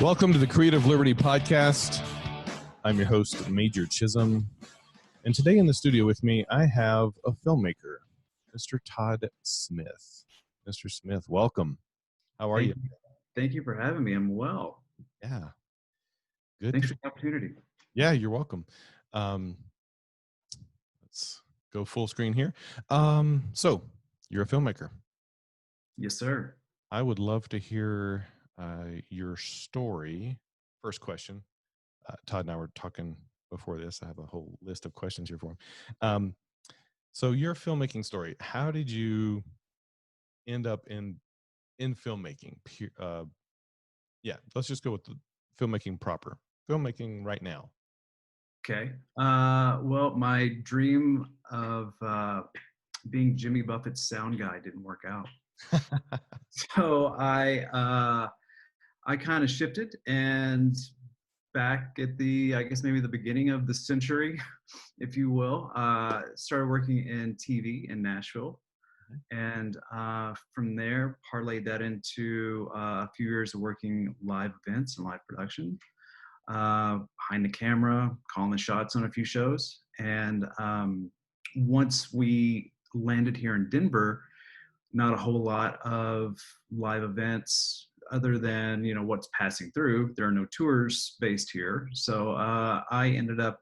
Welcome to the Creative Liberty Podcast. I'm your host, Major Chisholm. And today in the studio with me, I have a filmmaker, Mr. Todd Smith. Mr. Smith, welcome. How are you? Thank you for having me. I'm well. Yeah. Good. Thanks for the opportunity. Yeah, you're welcome. Let's go full screen here. So you're a filmmaker. Yes, sir. I would love to hear your story. First question. Todd and I were talking before this. I have a whole list of questions here for him. So your filmmaking story, how did you end up in filmmaking? Yeah, let's just go with the filmmaking proper. Filmmaking right now. Okay. Well, my dream of being Jimmy Buffett's sound guy didn't work out. So I kind of shifted, and back at I guess maybe the beginning of the century, if you will, started working in TV in Nashville. And from there, parlayed that into a few years of working live events and live production, behind the camera, calling the shots on a few shows. And once we landed here in Denver, not a whole lot of live events other than, what's passing through. There are no tours based here. So I ended up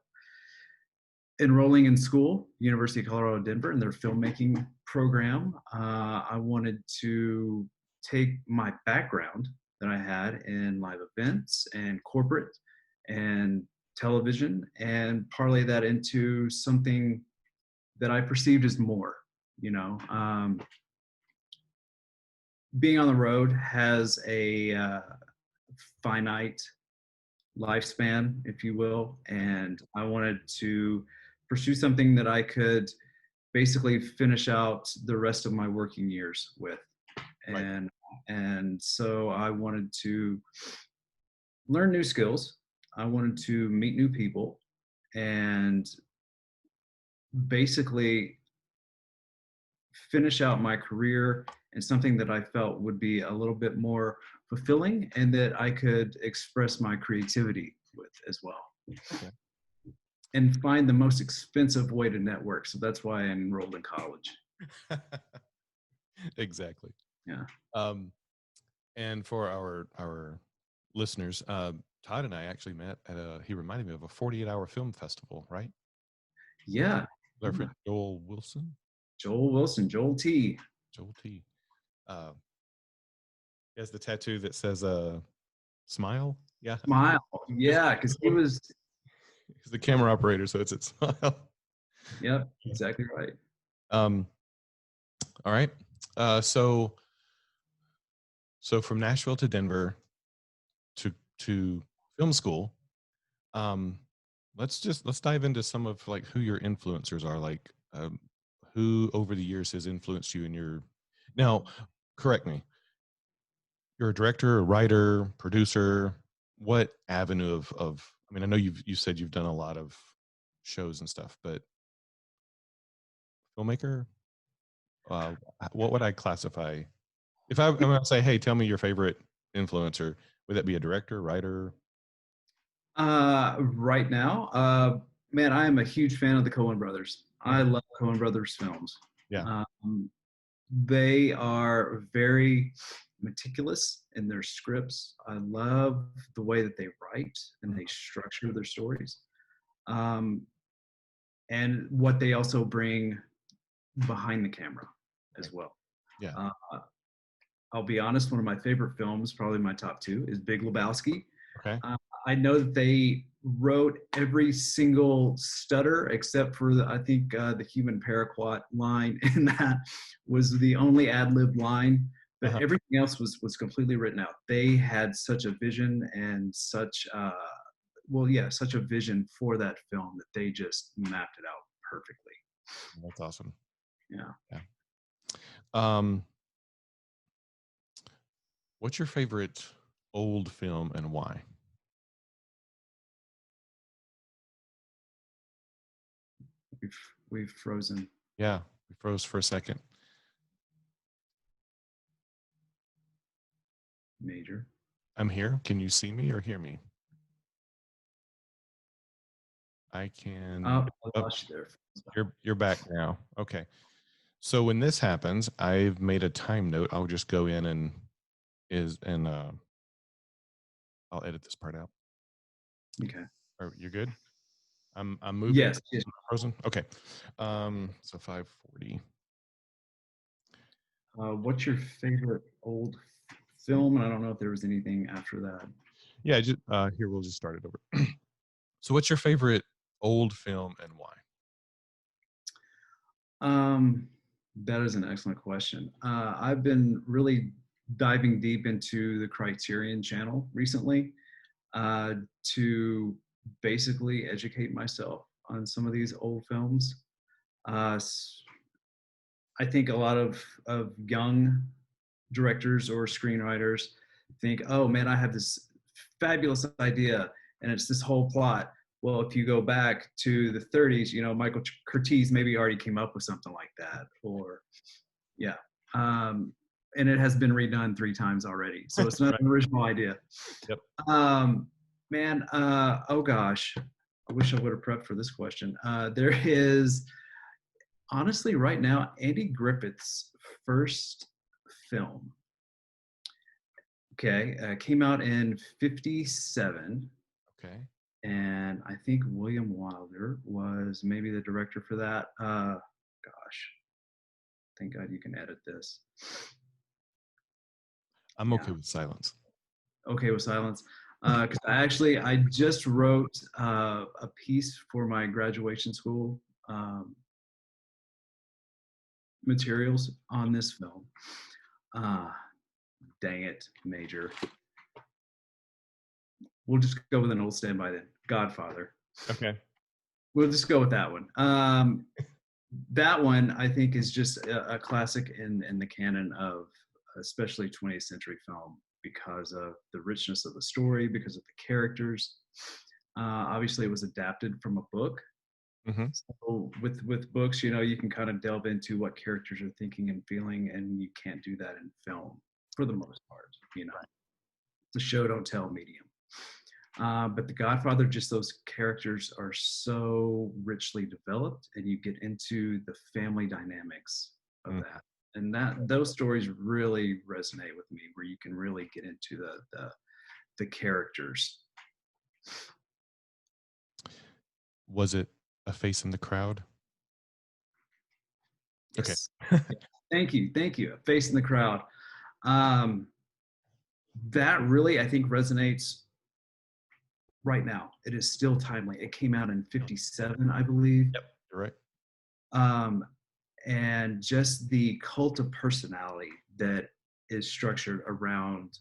enrolling in school, University of Colorado Denver, in their filmmaking program. I wanted to take my background that I had in live events and corporate and television and parlay that into something that I perceived as more. Being on the road has a finite lifespan, if you will, and I wanted to pursue something that I could basically finish out the rest of my working years with. And so I wanted to learn new skills. I wanted to meet new people and basically finish out my career in something that I felt would be a little bit more fulfilling and that I could express my creativity with as well. Okay. And find the most expensive way to network. So that's why I enrolled in college. Exactly. Yeah. And for our listeners, Todd and I actually met at he reminded me of a 48-hour film festival, right? Yeah. Our friend Joel Wilson. Joel T. Joel T. He has the tattoo that says smile. Yeah. Smile. Yeah, because he's the camera operator, so it's at smile. Yep, exactly right. All right. So from Nashville to Denver to film school. Let's dive into some of like who your influencers are, like who over the years has influenced you in your. Now, correct me. You're a director, a writer, producer. What avenue of? I mean, I know you said you've done a lot of shows and stuff, but filmmaker. What would I classify? If I'm going to say, hey, tell me your favorite influencer, would that be a director, writer? Right now, man, I am a huge fan of the Coen brothers. I love Coen brothers films. Yeah. They are very meticulous in their scripts. I love the way that they write and they structure their stories. And what they also bring behind the camera as well. Yeah. I'll be honest, one of my favorite films, probably my top two, is Big Lebowski. Okay. I know that they wrote every single stutter except for I think the human paraquat line, and that was the only ad-lib line. But everything else was completely written out. They had such a vision and such such a vision for that film that they just mapped it out perfectly. That's awesome. Yeah. What's your favorite old film and why? We've frozen. Yeah, we froze for a second. Major. I'm here. Can you see me or hear me? I can. Oh, I Oh, lost you there. you're back now. Okay. So when this happens, I've made a time note. I'll just go in and is and I'll edit this part out. Okay. Are you good? I'm moving. Yes. Yes. Frozen. Okay. So 5:40. What's your favorite old film? And I don't know if there was anything after that. Yeah. Just here we'll just start it over. So what's your favorite old film and why? Um, that is an excellent question. I've been really diving deep into the Criterion channel recently uh, to basically educate myself on some of these old films. Uh, I think a lot of young directors or screenwriters think, oh man, I have this fabulous idea and it's this whole plot. Well, if you go back to the 30s, Michael Curtiz maybe already came up with something like that, or yeah. Um, and it has been redone 3 times already. So it's not Right. an original idea. Yep. Um, man, oh gosh, I wish I would have prepped for this question. There is honestly right now Andy Griffith's first film. Okay, came out in '57, Okay. and I think William Wilder was maybe the director for that. Gosh, thank God you can edit this. I'm Yeah, okay with silence. okay with silence. Because I just wrote a piece for my graduation school um, materials on this film. Uh, Dang it, Major. We'll just go with an old standby then. Godfather. Okay. We'll just go with that one. That one I think is just a classic in the canon of especially 20th century film because of the richness of the story, because of the characters. Obviously, it was adapted from a book. Hmm. So with books, you can kind of delve into what characters are thinking and feeling, and you can't do that in film for the most part. It's a show don't tell medium. But The Godfather, just those characters are so richly developed, and you get into the family dynamics of Mm. that. And those stories really resonate with me, where you can really get into the characters. Was it A Face in the Crowd? Okay. Yes. Thank you. Facing the crowd. Um, that really, I think, resonates right now. It is still timely. It came out in '57, I believe. Yep. You're right. Um, and just the cult of personality that is structured around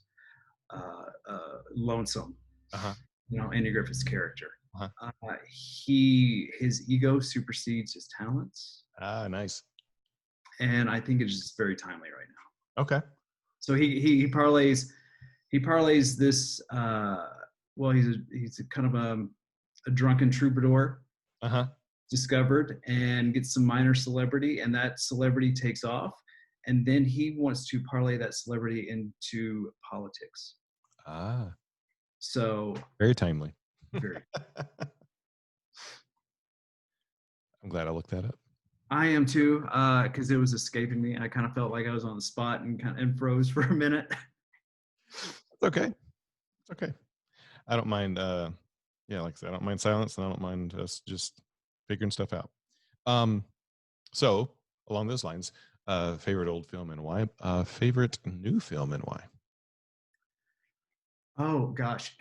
Lonesome, Uh-huh. Andy Griffith's character. Uh-huh. His ego supersedes his talents, Ah, nice. and I think it's just very timely right now. Okay. So he parlays this. Well, he's a kind of a drunken troubadour Uh-huh. discovered and gets some minor celebrity, and that celebrity takes off, and then he wants to parlay that celebrity into politics. Ah, So very timely. very, I'm glad I looked that up. I am too, because it was escaping me. I kind of felt like I was on the spot and froze for a minute. It's okay. It's okay. I don't mind yeah, like I said, I don't mind silence and I don't mind us just figuring stuff out. Um, so along those lines, favorite old film and why? Favorite new film and why? Oh gosh,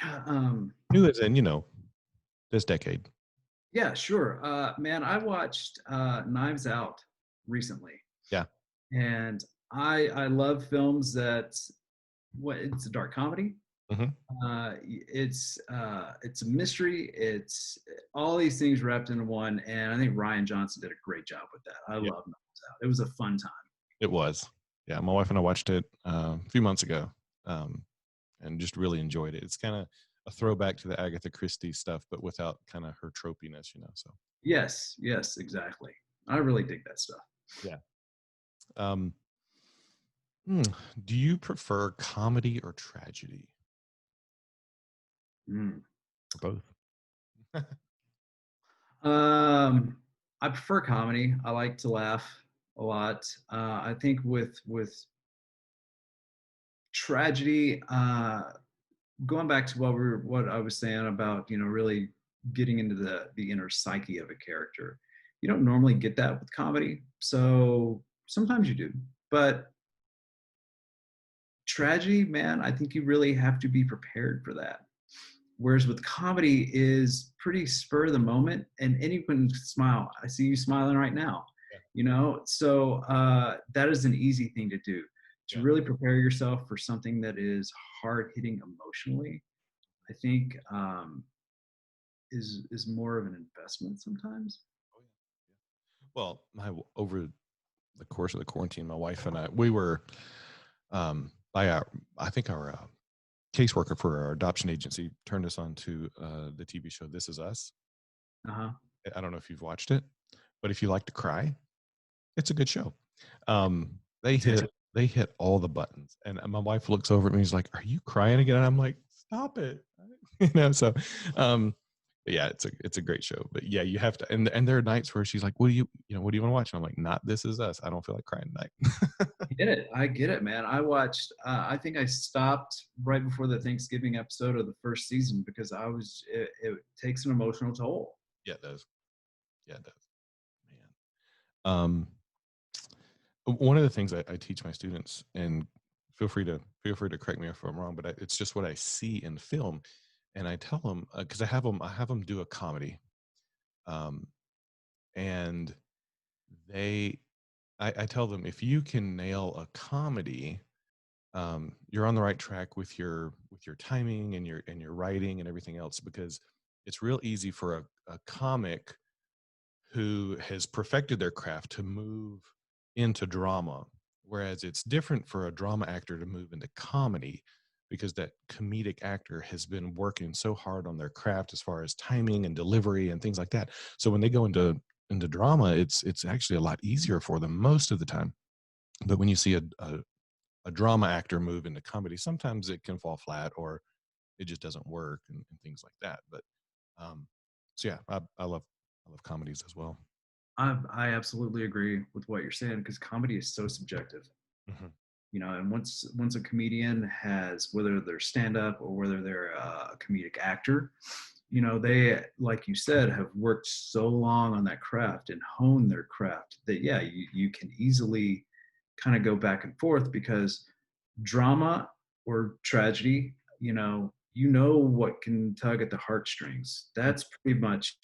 New as in, this decade. yeah, sure, man. I watched Knives Out recently, Yeah. and I love films that it's a dark comedy. Hmm. It's a mystery. It's all these things wrapped into one, and I think Ryan Johnson did a great job with that. I Yeah, love Knives Out. It was a fun time. it was. Yeah, my wife and I watched it a few months ago, and just really enjoyed it. It's kind of a throwback to the Agatha Christie stuff, but without kind of her tropiness. So Yes, yes, exactly. I really dig that stuff. yeah. Um, hmm, do you prefer comedy or tragedy? Mm. or both? Um, I prefer comedy. I like to laugh a lot. I think with tragedy, going back to what I was saying about, really getting into the inner psyche of a character. You don't normally get that with comedy, so sometimes you do. But tragedy, man, I think you really have to be prepared for that. Whereas with comedy is pretty spur of the moment, and anyone can smile. I see you smiling right now. Yeah. So that is an easy thing to do, to Yeah. really prepare yourself for something that is hard hitting emotionally. I think is more of an investment sometimes. Oh, yeah. Yeah. Well, over the course of the quarantine, my wife and I, we were by our, I think our caseworker for our adoption agency turned us on to the TV show This Is Us. Uh huh. I don't know if you've watched it, but if you like to cry, it's a good show. They hit all the buttons, and my wife looks over at me. She's like, "Are you crying again?" And I'm like, "Stop it!" So, um, yeah, it's a great show. But yeah, you have to. And there are nights where she's like, what do you want to watch?" And I'm like, "Not This Is Us. I don't feel like crying tonight." I get it. I get it, man. I watched. I think I stopped right before the Thanksgiving episode of the first season because I was. It takes an emotional toll. Yeah, it does. Yeah, it does. Man. Um, One of the things I teach my students, and feel free to correct me if I'm wrong, but it's just what I see in film, and I tell them because I have them do a comedy, um, and they I tell them if you can nail a comedy, you're on the right track with your timing and your writing and everything else, because it's real easy for a comic who has perfected their craft to move into drama, whereas it's different for a drama actor to move into comedy, because that comedic actor has been working so hard on their craft as far as timing and delivery and things like that. So when they go into drama, it's actually a lot easier for them most of the time. But when you see a drama actor move into comedy, sometimes it can fall flat, or it just doesn't work, and things like that. But um so yeah, I love comedies as well. I absolutely agree with what you're saying because comedy is so subjective. Mhm. And once a comedian has, whether they're stand up or whether they're a comedic actor, they, like you said, have worked so long on that craft and honed their craft that, yeah, you can easily kind of go back and forth because drama or tragedy, what can tug at the heartstrings. Mm. That's pretty much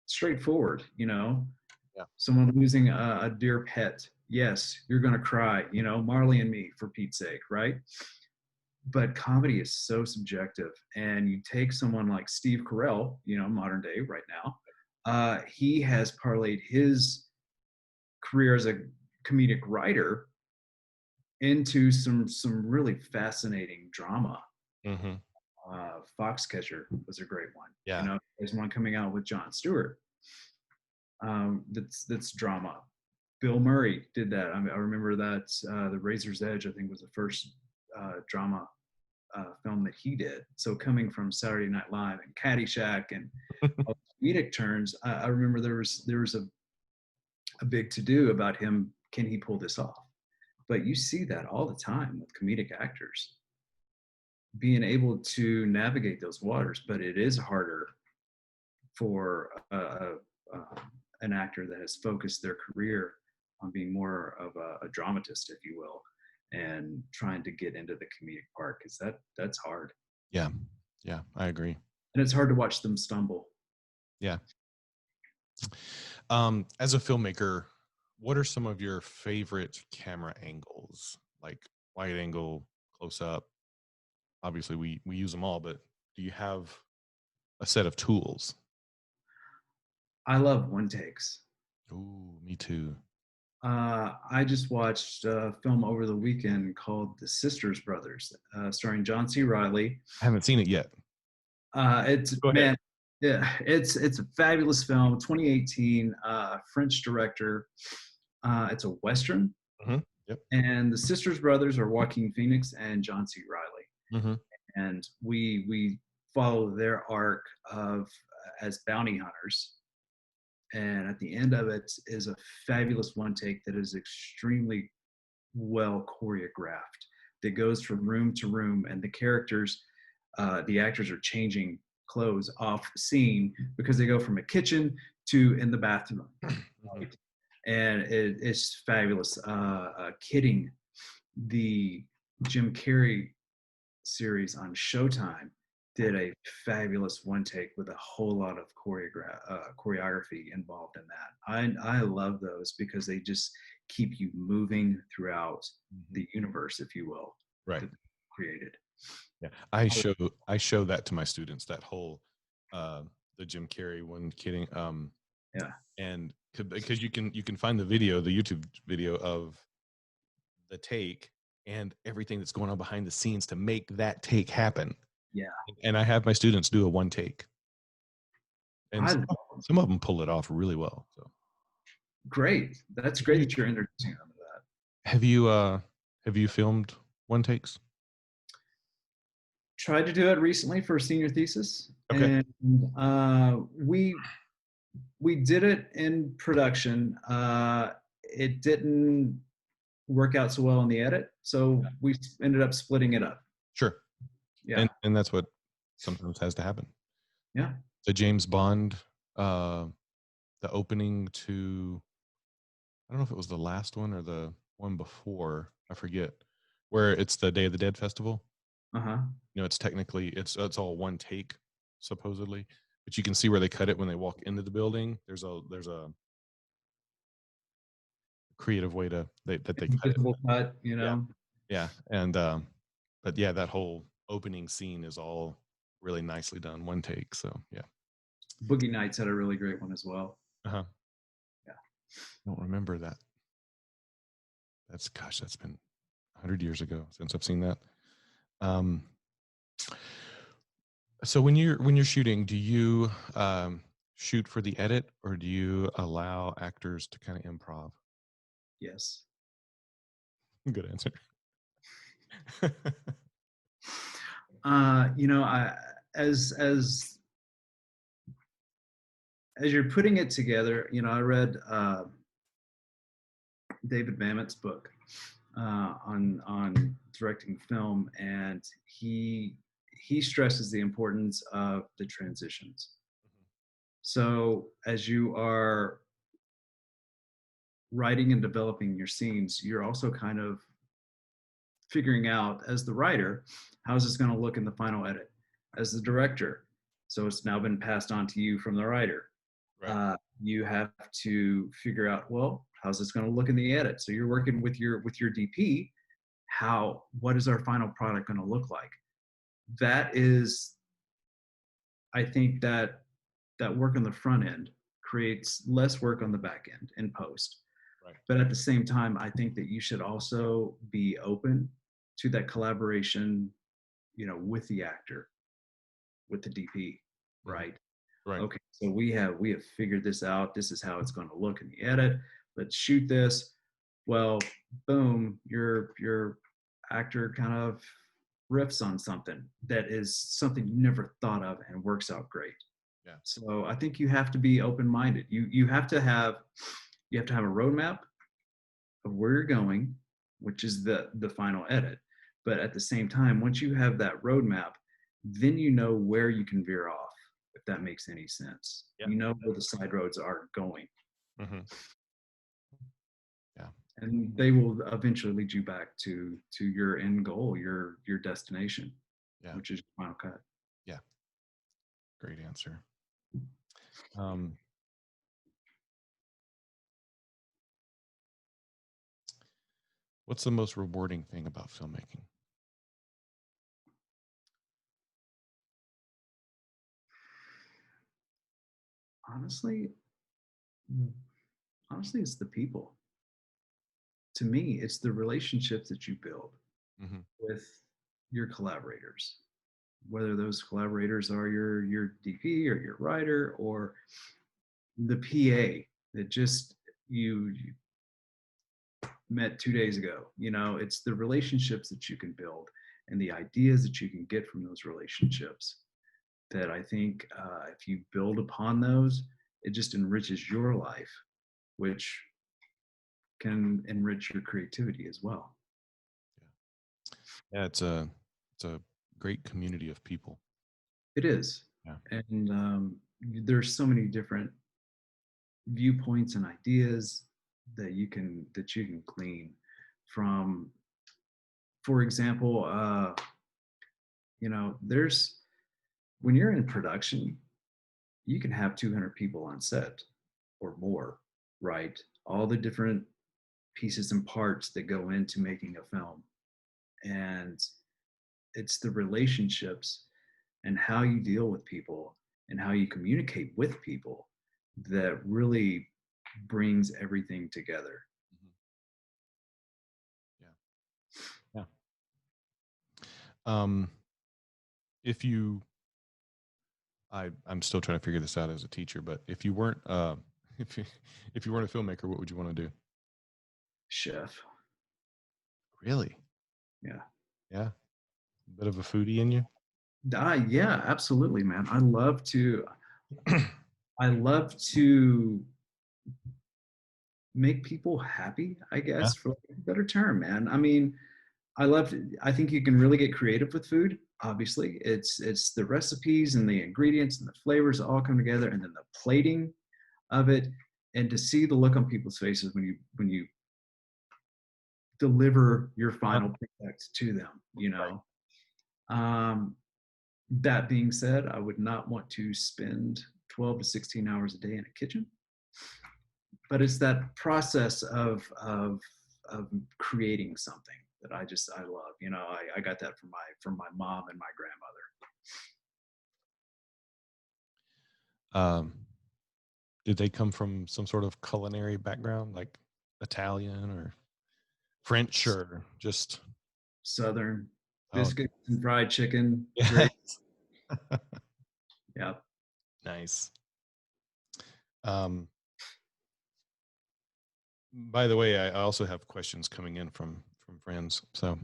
straightforward. Yeah. Someone losing a dear pet, yes, you're going to cry, Marley and Me, for Pete's sake, right? But comedy is so subjective, and you take someone like Steve Carell, modern day right now. He has parlayed his career as a comedic writer into some really fascinating drama. Mhm. Foxcatcher was a great one. Yeah. There's one coming out with Jon Stewart. That's drama. Bill Murray did that. I remember that The Razor's Edge, I think, was the first drama film that he did. So coming from Saturday Night Live and Caddyshack and all the comedic turns, I remember there was a big to do about him. Can he pull this off? But you see that all the time with comedic actors being able to navigate those waters. But it is harder for an actor that has focused their career on being more of a dramatist, if you will, and trying to get into the comedic part because that's hard, Yeah. Yeah, I agree. and it's hard to watch them stumble. Yeah. As a filmmaker, what are some of your favorite camera angles? Like wide angle, close up? Obviously, we use them all, but do you have a set of tools? I love one takes. Ooh, me too. I just watched a film over the weekend called The Sisters Brothers, starring John C. Riley. I haven't seen it yet. It's Go ahead. man, yeah, it's a fabulous film. 2018, French director. It's a western, Mhm. Yep. and the Sisters Brothers are Joaquin Phoenix and John C. Riley. Mhm. And we follow their arc of as bounty hunters. And at the end of it is a fabulous one take that is extremely well choreographed, that goes from room to room, and the characters, the actors are changing clothes off scene because they go from a kitchen to in the bathroom, Mhm. right? And it's fabulous. Kidding, the Jim Carrey series on Showtime did a fabulous one take with a whole lot of choreography involved in that. I love those because they just keep you moving throughout Mhm. the universe, if you will, Right. that they created. Yeah. I show that to my students, that whole uh the Jim Carrey one, kidding. Yeah, And because you can find the video, the YouTube video of the take and everything that's going on behind the scenes to make that take happen. yeah. And I have my students do a one take, and I some of them pull it off really well. So great. That's have great you that you're introducing them to that. have you uh have you filmed one takes? Tried to do it recently for a senior thesis, Okay. and we did it in production. It didn't work out so well in the edit, so we ended up splitting it up. Sure. Yeah, And that's what sometimes has to happen. yeah, The James Bond, uh the opening to, I don't know if it was the last one or the one before, I forget, where it's the Day of the Dead festival. uh-huh. It's technically it's all one take supposedly, but you can see where they cut it when they walk into the building. There's a creative way that they cut it. Invisible cut, Yeah, yeah, and but yeah, that whole opening scene is all really nicely done, one take. So yeah. Boogie Nights had a really great one as well. Uh-huh. Yeah. I don't remember that. That's been 100 years ago since I've seen that. Um, so when you're shooting, do you shoot for the edit, or do you allow actors to kind of improv? Yes. Good answer. I as as as you're putting it together, I read David Mamet's book on directing film, and he stresses the importance of the transitions. So as you are writing and developing your scenes, you're also kind of figuring out as the writer, how is this going to look in the final edit? As the director, so it's now been passed on to you from the writer. Right. You have to figure out, well, how's this going to look in the edit? So you're working with your DP. What is our final product going to look like? That is, I think that work on the front end creates less work on the back end in post. Right. But at the same time, I think that you should also be open to that collaboration, with the actor, with the DP, Mhm. right? Right. Okay, so we have figured this out. This is how it's going to look in the edit. Let's shoot this. Well, boom, your actor kind of riffs on something that is something you never thought of and works out great. Yeah. So I think you have to be open-minded. You have to have a roadmap of where you're going, which is the final edit. But at the same time, once you have that roadmap, then you know where you can veer off, if that makes any sense. Yeah. You know where the side roads are going, Hmm. Yeah. and they will eventually lead you back to your end goal, your destination, Yeah. which is your final cut. Yeah. Great answer. Um, what's the most rewarding thing about filmmaking? Honestly, honestly, it's the people. To me, it's the relationships that you build Hmm. with your collaborators, whether those collaborators are your DP or your writer or the PA that just you met 2 days ago. It's the relationships that you can build and the ideas that you can get from those relationships that I think if you build upon those, it just enriches your life, which can enrich your creativity as well. Yeah, it's a great community of people. It is. Yeah. And there's so many different viewpoints and ideas that you can glean from. For example, there's when you're in production, you can have 200 people on set or more, right? All the different pieces and parts that go into making a film. And it's the relationships and how you deal with people and how you communicate with people that really brings everything together. Mhm. Yeah. Yeah. Um, if you, I'm still trying to figure this out as a teacher, but if you weren't, if you, if you weren't a filmmaker, what would you want to do? Chef. Really? Yeah. Yeah. A bit of a foodie in you? Yeah, absolutely, man. I love to make people happy, I Yeah. guess, for lack of a better term, man. I mean, I think you can really get creative with food. Obviously, it's the recipes and the ingredients and the flavors all come together, and then the plating of it, and to see the look on people's faces when you deliver your Uh, final product to them, right. um, that being said, I would not want to spend 12 to 16 hours a day in a kitchen, but it's that process of creating something that I love. I got that from my mom and my grandmother. Um, did they come from some sort of culinary background, like Italian or French or just, Southern oh, biscuits and fried chicken, yeah. great. Yeah. Nice. Um, by the way, I also have questions coming in from friends, so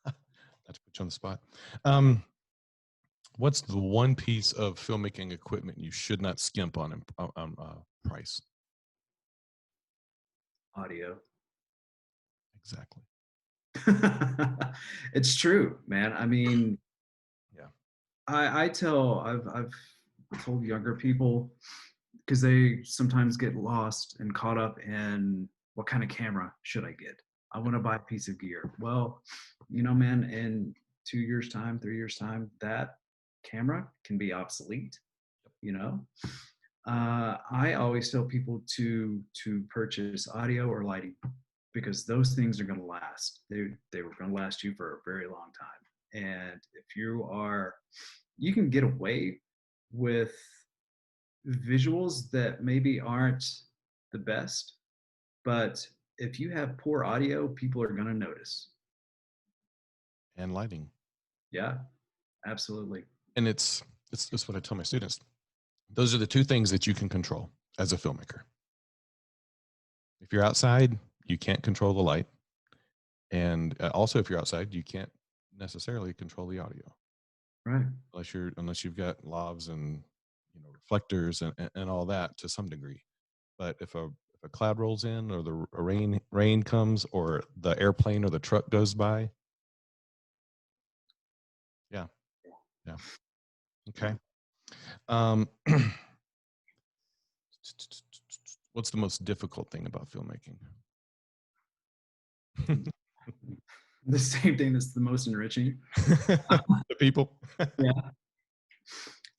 not to put you on the spot. What's the one piece of filmmaking equipment you should not skimp on price? Audio. Exactly. It's true, man. I mean, Yeah. I've told younger people because they sometimes get lost and caught up in what kind of camera should I get? I want to buy a piece of gear. Well, man, in 2 years' time, 3 years' time, that camera can be obsolete. You know, I always tell people to purchase audio or lighting because those things are going to last. They were going to last you for a very long time. And if you can get away with visuals that maybe aren't the best, but if you have poor audio, people are going to notice. And lighting. Yeah, absolutely. And it's what I tell my students. Those are the two things that you can control as a filmmaker. If you're outside, you can't control the light, and also if you're outside, you can't necessarily control the audio Right. unless you've got lavs and reflectors and all that to some degree. But if a cloud rolls in or the rain comes or the airplane or the truck goes by, yeah, yeah, Yeah. okay. What's the most difficult thing about filmmaking? The same thing that's the most enriching. The people. Yeah.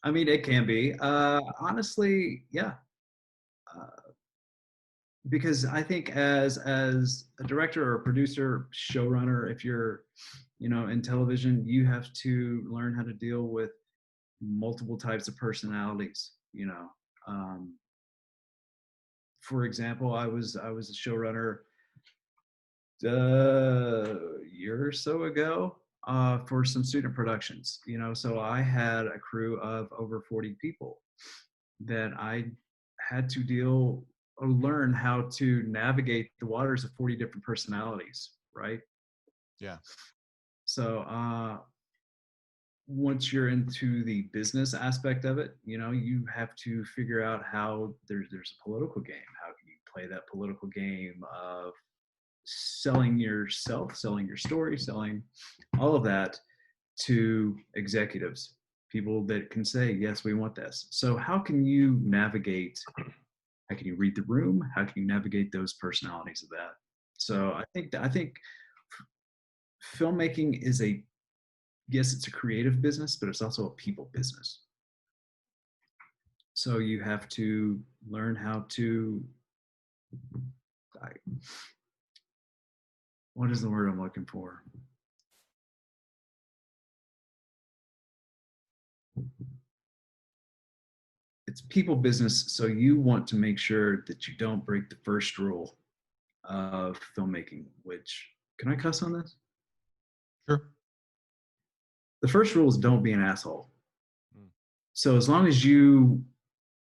I mean, it can be. Honestly, yeah. Uh, because I think as a director or a producer, showrunner, if you're, in television, you have to learn how to deal with multiple types of personalities. Um, for example, I was a showrunner a year or so ago for some student productions. So I had a crew of over 40 people that I had to deal or learn how to navigate the waters of 40 different personalities, right? Yeah. So once you're into the business aspect of it, you have to figure out how there's a political game. How can you play that political game of selling yourself, selling your story, selling all of that to executives, people that can say, yes, we want this. So how can you navigate, how can you read the room? How can you navigate those personalities of that? So I think filmmaking is yes, it's a creative business, but it's also a people business. So you have to learn how to, I, what is the word I'm looking for? It's people business. So you want to make sure that you don't break the first rule of filmmaking, which, can I cuss on this? Sure. The first rule is don't be an asshole. Mm. So as long as you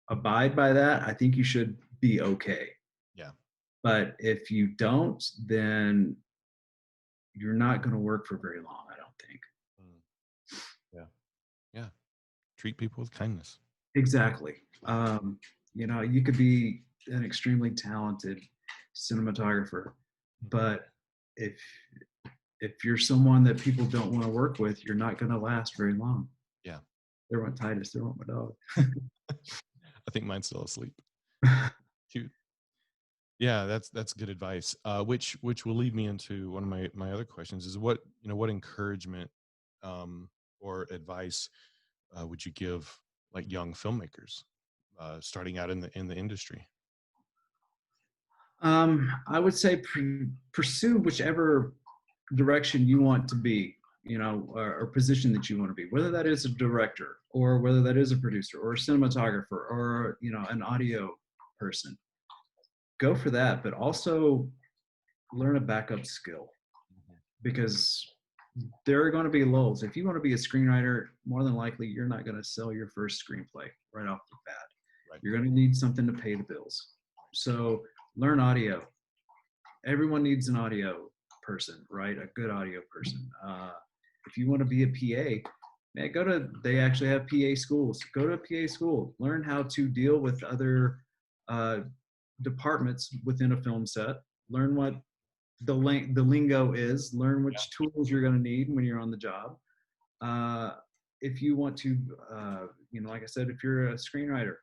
abide by that, I think you should be okay. Yeah. But if you don't, then you're not going to work for very long, I don't think. Mm. Yeah. Yeah. Treat people with kindness. Exactly. You could be an extremely talented cinematographer, but if if you're someone that people don't want to work with, you're not going to last very long. Yeah. There went Titus. There went my dog. I think mine's still asleep. Cute. Yeah, that's good advice. Which will lead me into one of my other questions is what encouragement or advice would you give like young filmmakers starting out in the industry? I would say pursue whichever direction you want to be, or position that you want to be, whether that is a director or whether that is a producer or a cinematographer or, an audio person. Go for that, but also learn a backup skill Mhm. because there are going to be lulls. If you want to be a screenwriter, more than likely you're not going to sell your first screenplay right off the bat. Right. You're going to need something to pay the bills. So learn audio. Everyone needs an audio person, right? A good audio person. If you want to be a PA, man, they actually have PA schools. Go to a PA school. Learn how to deal with other uh, departments within a film set. Learn what the lingo is. Learn which tools you're going to need when you're on the job. Uh, if you want to, like I said, if you're a screenwriter,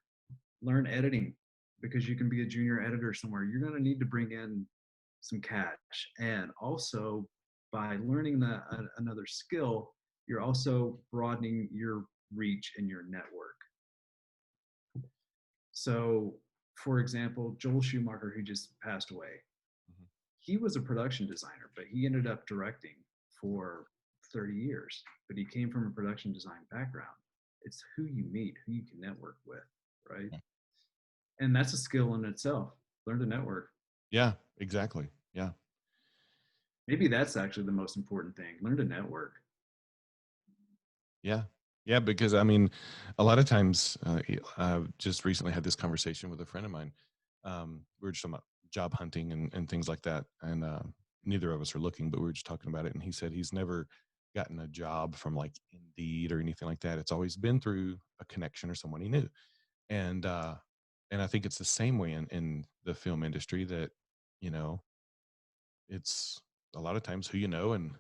learn editing because you can be a junior editor somewhere. You're going to need to bring in some cash, and also by learning another skill, you're also broadening your reach and your network. So, for example, Joel Schumacher, who just passed away, Mhm. he was a production designer, but he ended up directing for 30 years. But he came from a production design background. It's who you meet, who you can network with, right? Yeah. And that's a skill in itself. Learn to network. Yeah, exactly. Yeah. Maybe that's actually the most important thing. Learn to network. Yeah. Yeah, because I mean, a lot of times, I just recently had this conversation with a friend of mine. We were just talking about job hunting and things like that, and neither of us are looking, but we were just talking about it. And he said he's never gotten a job from like Indeed or anything like that. It's always been through a connection or someone he knew, and uh, and I think it's the same way in the film industry that you know it's a lot of times who you know and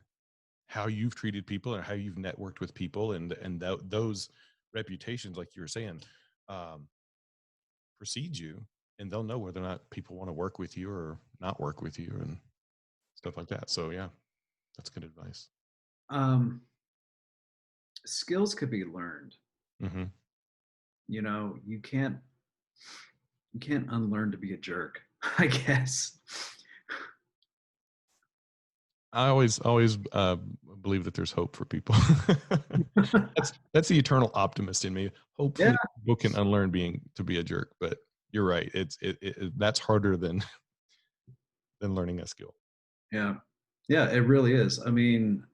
how you've treated people or how you've networked with people and those reputations like you were saying um precede you, and they'll know whether or not people want to work with you or not work with you and stuff like that. So yeah, that's good advice. Um, Skills could be learned. Hmm. You can't unlearn to be a jerk, I guess. I always believe that there's hope for people. That's the eternal optimist in me. Yeah, Hopefully people can unlearn being to be a jerk, but you're right, that's harder than learning a skill. yeah, yeah. It really is. I mean,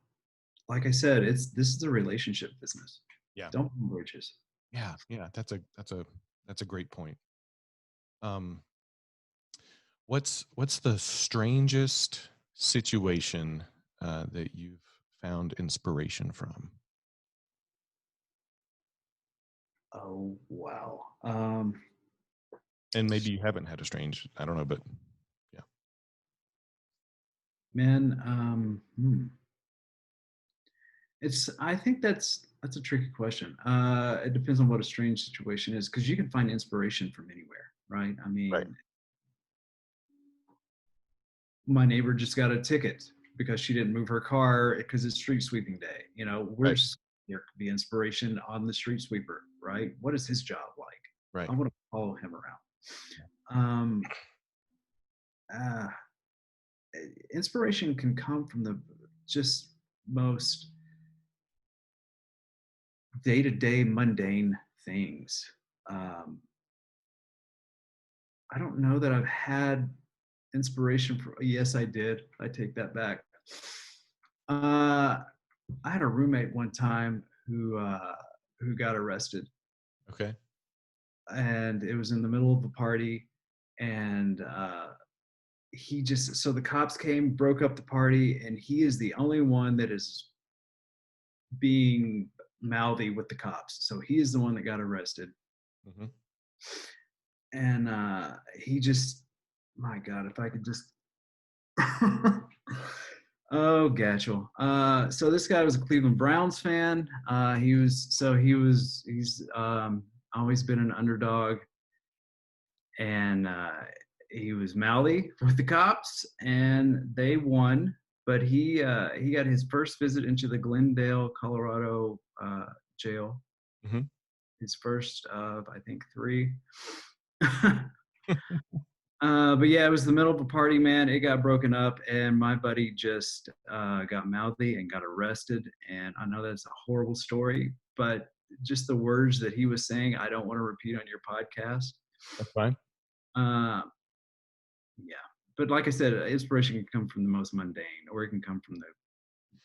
like I said, this is a relationship business. Yeah. Don't burn bridges. Yeah, that's a great point. Um, what's the strangest situation that you've found inspiration from? Oh, wow. And maybe you haven't had a strange, I don't know, but yeah. Man, I think that's a tricky question. It depends on what a strange situation is, because you can find inspiration from anywhere, right? I Right. mean, my neighbor just got a ticket because she didn't move her car because it's street sweeping day. Right. There could be inspiration on the street sweeper, right? What is his job like? Right. I want to follow him around. Um, uh, Inspiration can come from the just most day to day mundane things. Um, I don't know that I've had inspiration for, yes, I did. I take that back. Uh, I had a roommate one time who got arrested, Okay. and it was in the middle of a party, and so the cops came, broke up the party, and he is the only one that is being mouthy with the cops. So he is the one that got arrested, Hmm. and he just, my God, if I could just. Oh, Gatchel. So this guy was a Cleveland Browns fan. He's always been an underdog, and he was mouthy with the cops, and they won. But he got his first visit into the Glendale, Colorado jail. Hmm. His first of, I think, three. But yeah, it was the middle of a party, man. It got broken up, and my buddy just got mouthy and got arrested. And I know that's a horrible story, but just the words that he was saying, I don't want to repeat on your podcast. That's fine. Uh, yeah, but like I said, inspiration can come from the most mundane, or it can come from the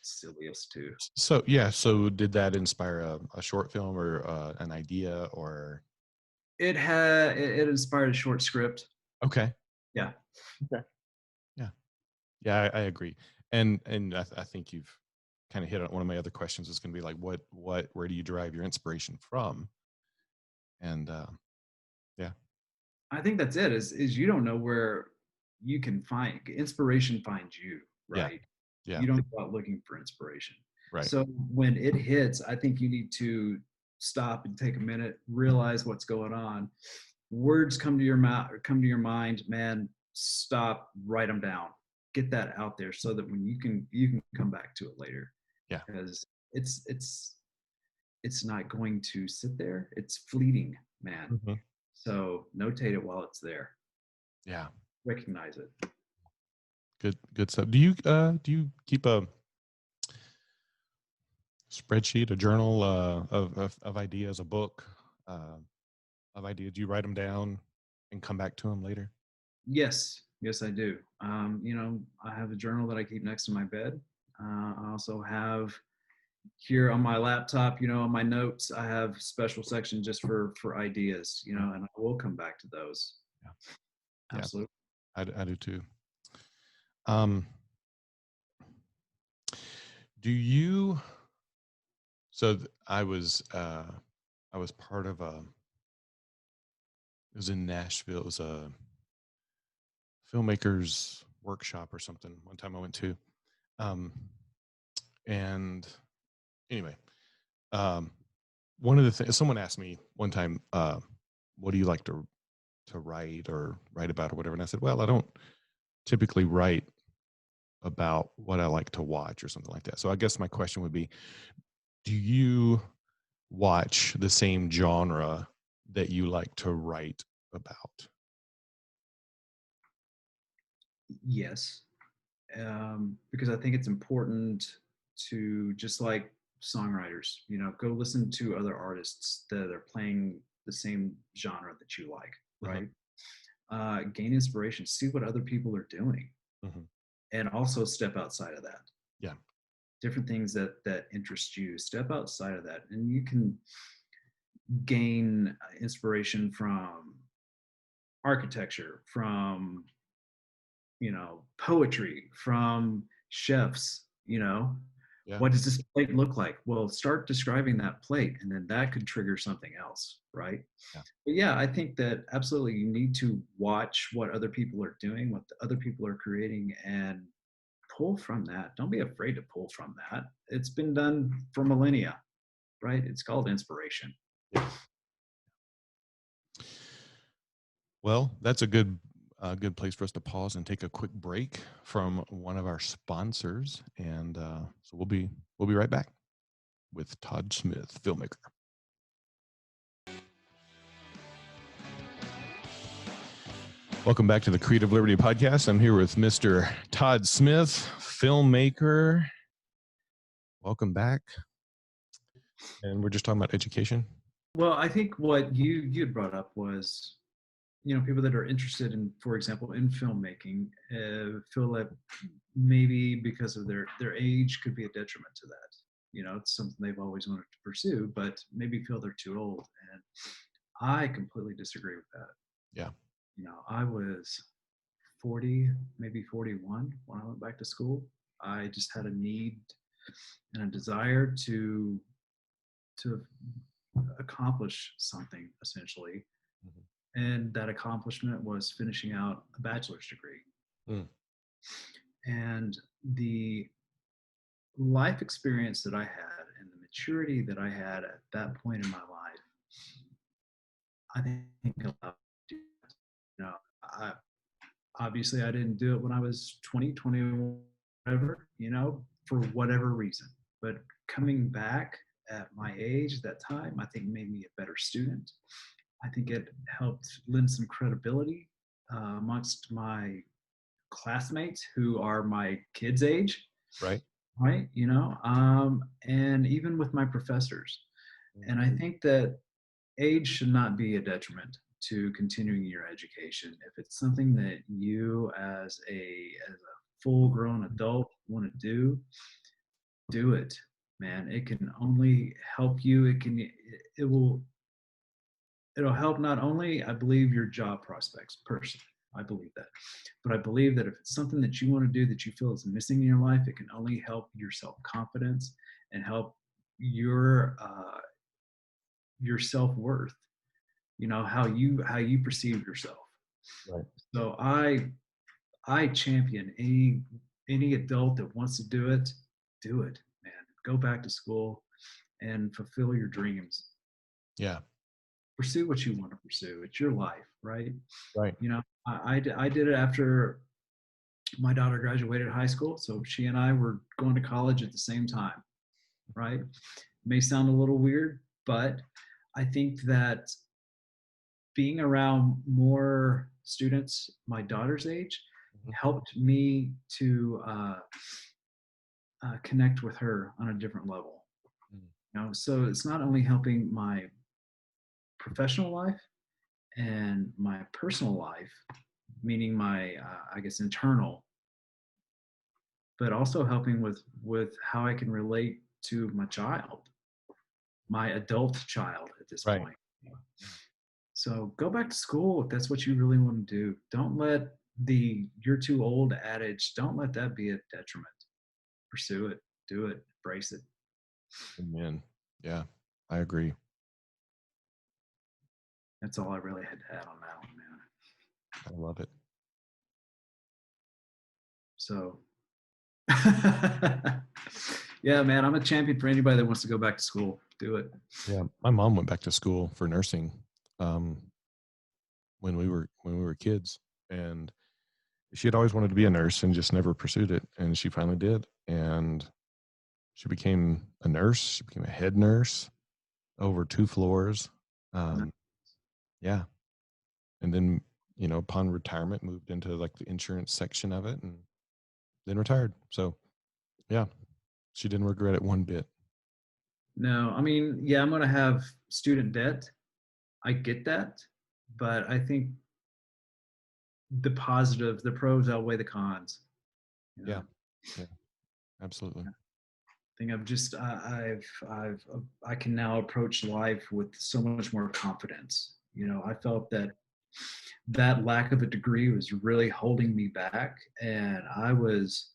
silliest too. So yeah, so did that inspire a short film or an idea or? It inspired a short script. Okay. Yeah. Okay. Yeah. Yeah, I agree. And I think you've kind of hit on one of my other questions is going to be like, where do you derive your inspiration from? And yeah. I think that's it. Is you don't know where you can find inspiration finds you, Yeah. right? Yeah. You don't go out looking for inspiration. Right. So when it hits, I think you need to stop and take a minute, realize what's going on. Words come to your mouth, come to your mind, man. Stop, write them down, get that out there, so that when you can come back to it later, Yeah. because it's not going to sit there. It's fleeting, man. Mhm. So notate it while it's there. Yeah. Recognize it. Good stuff. Do you keep a spreadsheet, a journal of ideas, a book uh, of ideas? Do you write them down and come back to them later? Yes, I do. I have a journal that I keep next to my bed. I also have here on my laptop, on my notes, I have special section just for ideas, Mm. and I will come back to those. Yeah. Yeah. Absolutely. I do too. Um, do you? I was part of a. It was in Nashville. It was a filmmakers workshop or something. One time I went to, um, and anyway, um, one of the things someone asked me one time, what do you like to write or write about or whatever? And I said, well, I don't typically write about what I like to watch or something like that. So I guess my question would be, do you watch the same genre that you like to write about? Yes, because I think it's important to, just like songwriters, go listen to other artists that are playing the same genre that you like, Hmm. right? Gain inspiration, see what other people are doing, Hmm. and also step outside of that. Yeah. Different things that interest you, step outside of that, and you can gain inspiration from architecture, from poetry, from chefs, Yeah. What does this plate look like? Well, start describing that plate, and then that could trigger something else, right? Yeah. But yeah, I think that absolutely you need to watch what other people are doing, what the other people are creating, and pull from that. Don't be afraid to pull from that. It's been done for millennia, right? It's called inspiration. Yeah. Well, that's a good place for us to pause and take a quick break from one of our sponsors, and so we'll be right back with Todd Smith, filmmaker. Welcome back to the Creative Liberty Podcast. I'm here with Mr. Todd Smith, filmmaker. Welcome back. And we're just talking about education. Well, I think what you had brought up was, people that are interested in, for example, in filmmaking, feel that maybe because of their age could be a detriment to that. It's something they've always wanted to pursue, but maybe feel they're too old. And I completely disagree with that. Yeah. I was 40, maybe 41 when I went back to school. I just had a need and a desire to accomplish something, essentially. Mhm. And that accomplishment was finishing out a bachelor's degree. Mm. And the life experience that I had and the maturity that I had at that point in my life, I think allowed me to do that. I obviously I didn't do it when I was 20, 21, whatever, for whatever reason. But coming back at my age at that time, I think made me a better student. I think it helped lend some credibility amongst my classmates who are my kids' age, Right. right? And even with my professors. And I think that age should not be a detriment to continuing your education. If it's something that you as a full grown adult want to do it, man. It can only help you. It will it'll help not only, I believe, your job prospects personally. I believe that. But I believe that if it's something that you want to do that you feel is missing in your life, it can only help your self-confidence and help your self-worth, how you perceive yourself. Right. So I champion any adult that wants to do it, man. Go back to school and fulfill your dreams. Yeah. Pursue what you want to pursue. It's your life, right? Right. I did it after my daughter graduated high school. So she and I were going to college at the same time, right? May sound a little weird, but I think that being around more students my daughter's age Mhm. helped me to connect with her on a different level. Mm. So it's not only helping my professional life and my personal life, meaning my I guess internal, but also helping with how I can relate to my child, my adult child at this Right. point. So go back to school if that's what you really want to do. Don't let the "you're too old" adage, don't let that be a detriment. Pursue it, do it, embrace it. Amen. Yeah. I agree. That's all I really had to add on that one, man. I love it. So yeah, man, I'm a champion for anybody that wants to go back to school. Do it. Yeah. My mom went back to school for nursing um, when we were kids, and she had always wanted to be a nurse and just never pursued it. And she finally did. And she became a nurse. She became a head nurse over 2 floors. Um, yeah. And then, upon retirement, moved into like the insurance section of it and then retired. So, yeah, she didn't regret it one bit. No, I mean, yeah, I'm going to have student debt. I get that. But I think the pros outweigh the cons. You Yeah. know, Yeah. Absolutely. I think I can now approach life with so much more confidence. I felt that lack of a degree was really holding me back, and I was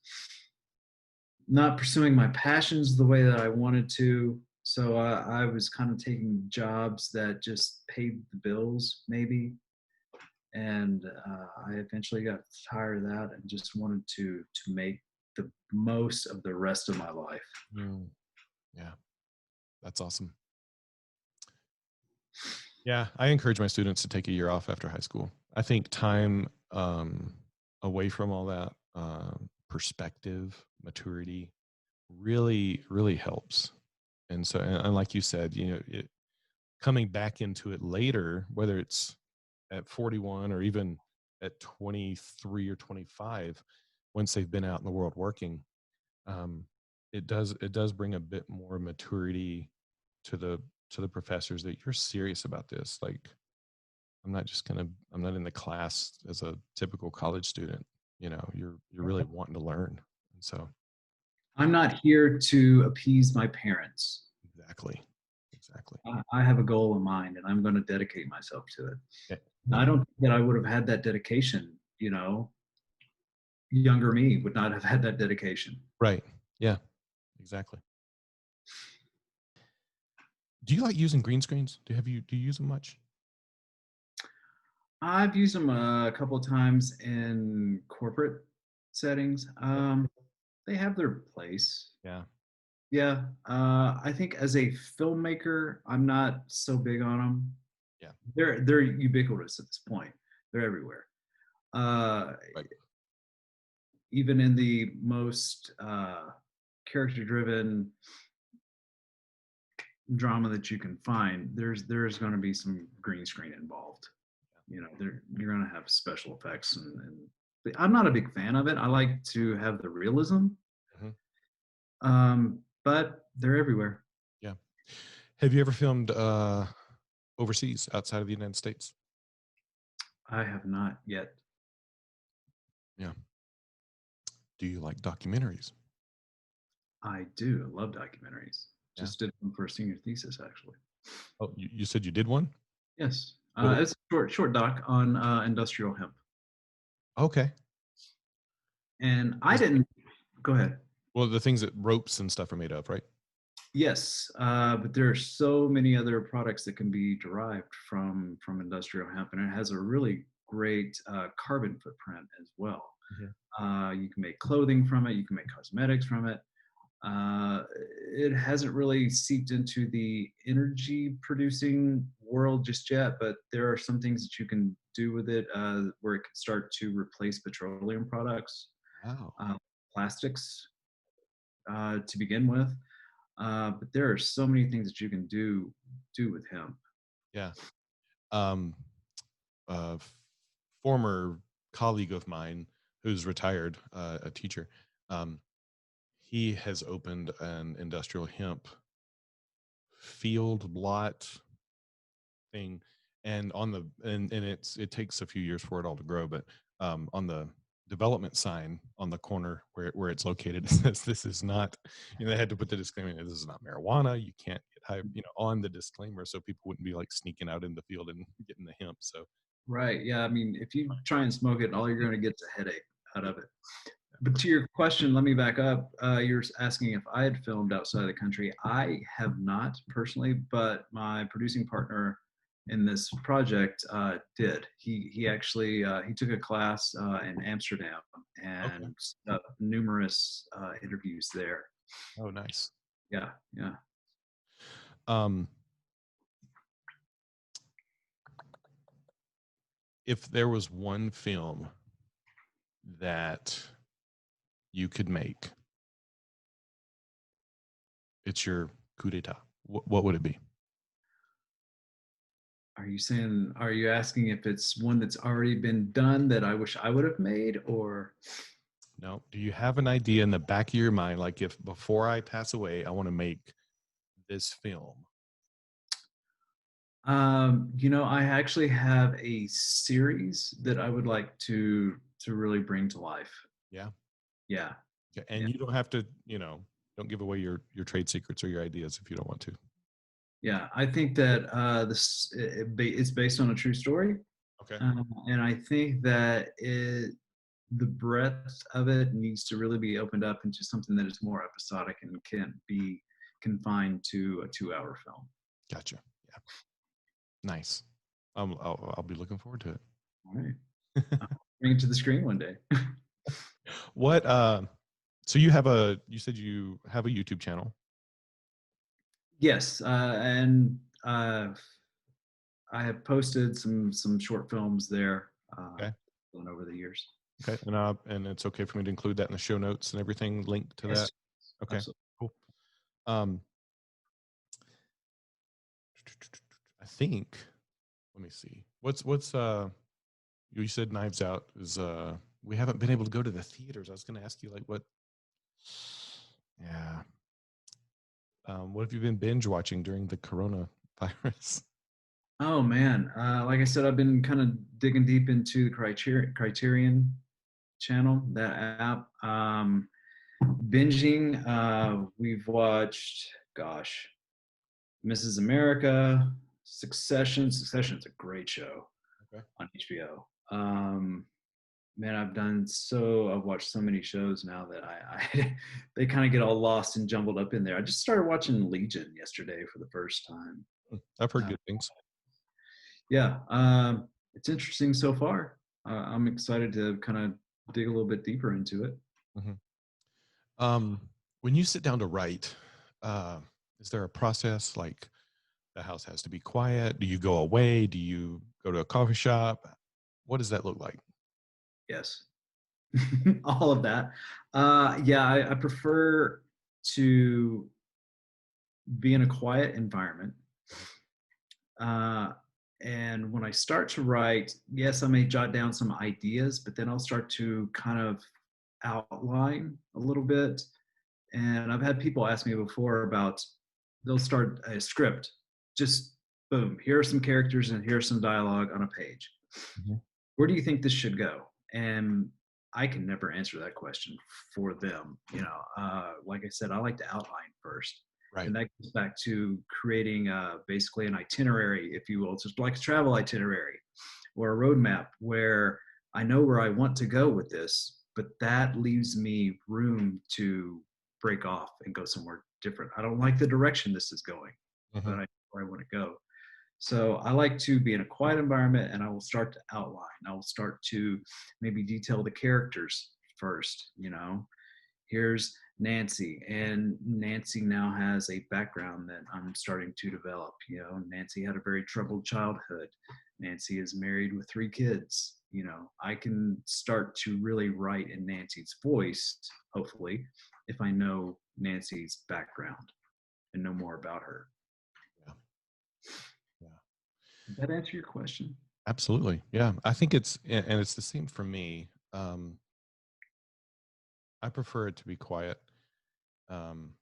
not pursuing my passions the way that I wanted to. So I was kind of taking jobs that just paid the bills, maybe. And I eventually got tired of that and just wanted to make the most of the rest of my life. Mm, yeah, that's awesome. Yeah, I encourage my students to take a year off after high school. I think time away from all that perspective, maturity, really helps. And so, and like you said, coming back into it later, whether it's at 41 or even at 23 or 25, once they've been out in the world working, um, it does bring a bit more maturity to the professors that you're serious about this. Like, I'm not in the class as a typical college student. You're really wanting to learn. And so, I'm not here to appease my parents. exactly. I have a goal in mind and I'm going to dedicate myself to it. Yeah. I don't think that I would have had that dedication, younger me would not have had that dedication. Right. Yeah, exactly. Do you like using green screens? Do you use them much? I've used them a couple of times in corporate settings. They have their place. Yeah. Yeah, I think as a filmmaker, I'm not so big on them. Yeah. They're ubiquitous at this point. They're everywhere. Uh, Right. Even in the most character-driven drama that you can find, there's going to be some green screen involved. You're going to have special effects, and I'm not a big fan of it. I like to have the realism, Mhm. but they're everywhere. Yeah. Have you ever filmed overseas outside of the United States? I have not yet. Yeah. Do you like documentaries? I do love documentaries. Yeah. Just did one for a senior thesis, actually. Oh, you said you did one? Yes, What? it's a short doc on industrial hemp, Okay. and I Is didn't. Go ahead. Well, the things that ropes and stuff are made of, right? Yes, but there are so many other products that can be derived from industrial hemp, and it has a really great carbon footprint as well. Mhm. You can make clothing from it. You can make cosmetics from it. Uh, it hasn't really seeped into the energy producing world just yet, but there are some things that you can do with it where it can start to replace petroleum products, Wow. uh, plastics to begin with. But there are so many things that you can do with hemp. Yeah. Um, a former colleague of mine who's retired, a teacher, um, he has opened an industrial hemp field lot thing, and it takes a few years for it all to grow, but on the development sign on the corner where it's located, it says this is not, they had to put the disclaimer, this is not marijuana, you can't get high, on the disclaimer, so people wouldn't be like sneaking out in the field and getting the hemp. So Right. Yeah. I mean, if you try and smoke it, all you're going to get is a headache out of it. But to your question, let me back up. You're asking if I had filmed outside of the country. I have not personally, but my producing partner in this project did. He actually he took a class in Amsterdam okay. and set up numerous interviews there. Oh, nice. Yeah, yeah. um if there was one film that you could make, it's your coup d'etat, what would it be? Are you asking if it's one that's already been done that I wish I would have made, or? No, do you have an idea in the back of your mind, like, if before I pass away I want to make this film? I actually have a series that I would like to really bring to life. Yeah. Yeah, Okay. yeah, And you don't have to, don't give away your trade secrets or your ideas if you don't want to. yeah. I think that it's based on a true story, Okay. and I think that the breadth of it needs to really be opened up into something that is more episodic and can't be confined to a 2-hour film. Gotcha. Yeah. Nice. I'll be looking forward to All right. it. Bring it to the screen one day. What, so you said you have a YouTube channel. Yes, and I have posted some short films there Okay. over the years. Okay. And it's okay for me to include that in the show notes and everything linked to that. Yes, Okay. absolutely. Cool. Um, I think, let me see. You said Knives Out is, we haven't been able to go to the theaters. I was going to ask you like yeah. What have you been binge watching during the coronavirus? Oh man, like I said, I've been kind of digging deep into the Criterion channel, that app. Binging, we've watched, gosh, Mrs. America, Succession. Succession's a great show Okay. on HBO. Man, I've watched so many shows now that I they kind of get all lost and jumbled up in there. I just started watching Legion yesterday for the first time. I've heard Uh, good things. yeah, it's interesting so far. I'm excited to kind of dig a little bit deeper into it. Mhm. When you sit down to write, uh, is there a process like the house has to be quiet? Do you go away? Do you go to a coffee shop? What does that look like? Yes, all of that. Yeah, I prefer to be in a quiet environment. Uh, and when I start to write, yes, I may jot down some ideas, but then I'll start to kind of outline a little bit. And I've had people ask me before about they'll start a script, just boom, here are some characters and here's some dialogue on a page. Mhm. Where do you think this should go? And I can never answer that question for them. Like I said, I like to outline first. Right. And that goes back to creating basically an itinerary, if you will. It's just like a travel itinerary or a roadmap where I know where I want to go with this, but that leaves me room to break off and go somewhere different. I don't like the direction this is going, but Mhm. I know where I want to go. So I like to be in a quiet environment and I will start to outline. I will start to maybe detail the characters first. Here's Nancy, and Nancy now has a background that I'm starting to develop. Nancy had a very troubled childhood. Nancy is married with 3 kids. I can start to really write in Nancy's voice, hopefully, if I know Nancy's background and know more about her. Yeah. Yeah. Did that answer your question? Absolutely. Yeah. I think and it's the same for me. I prefer it to be quiet. Um,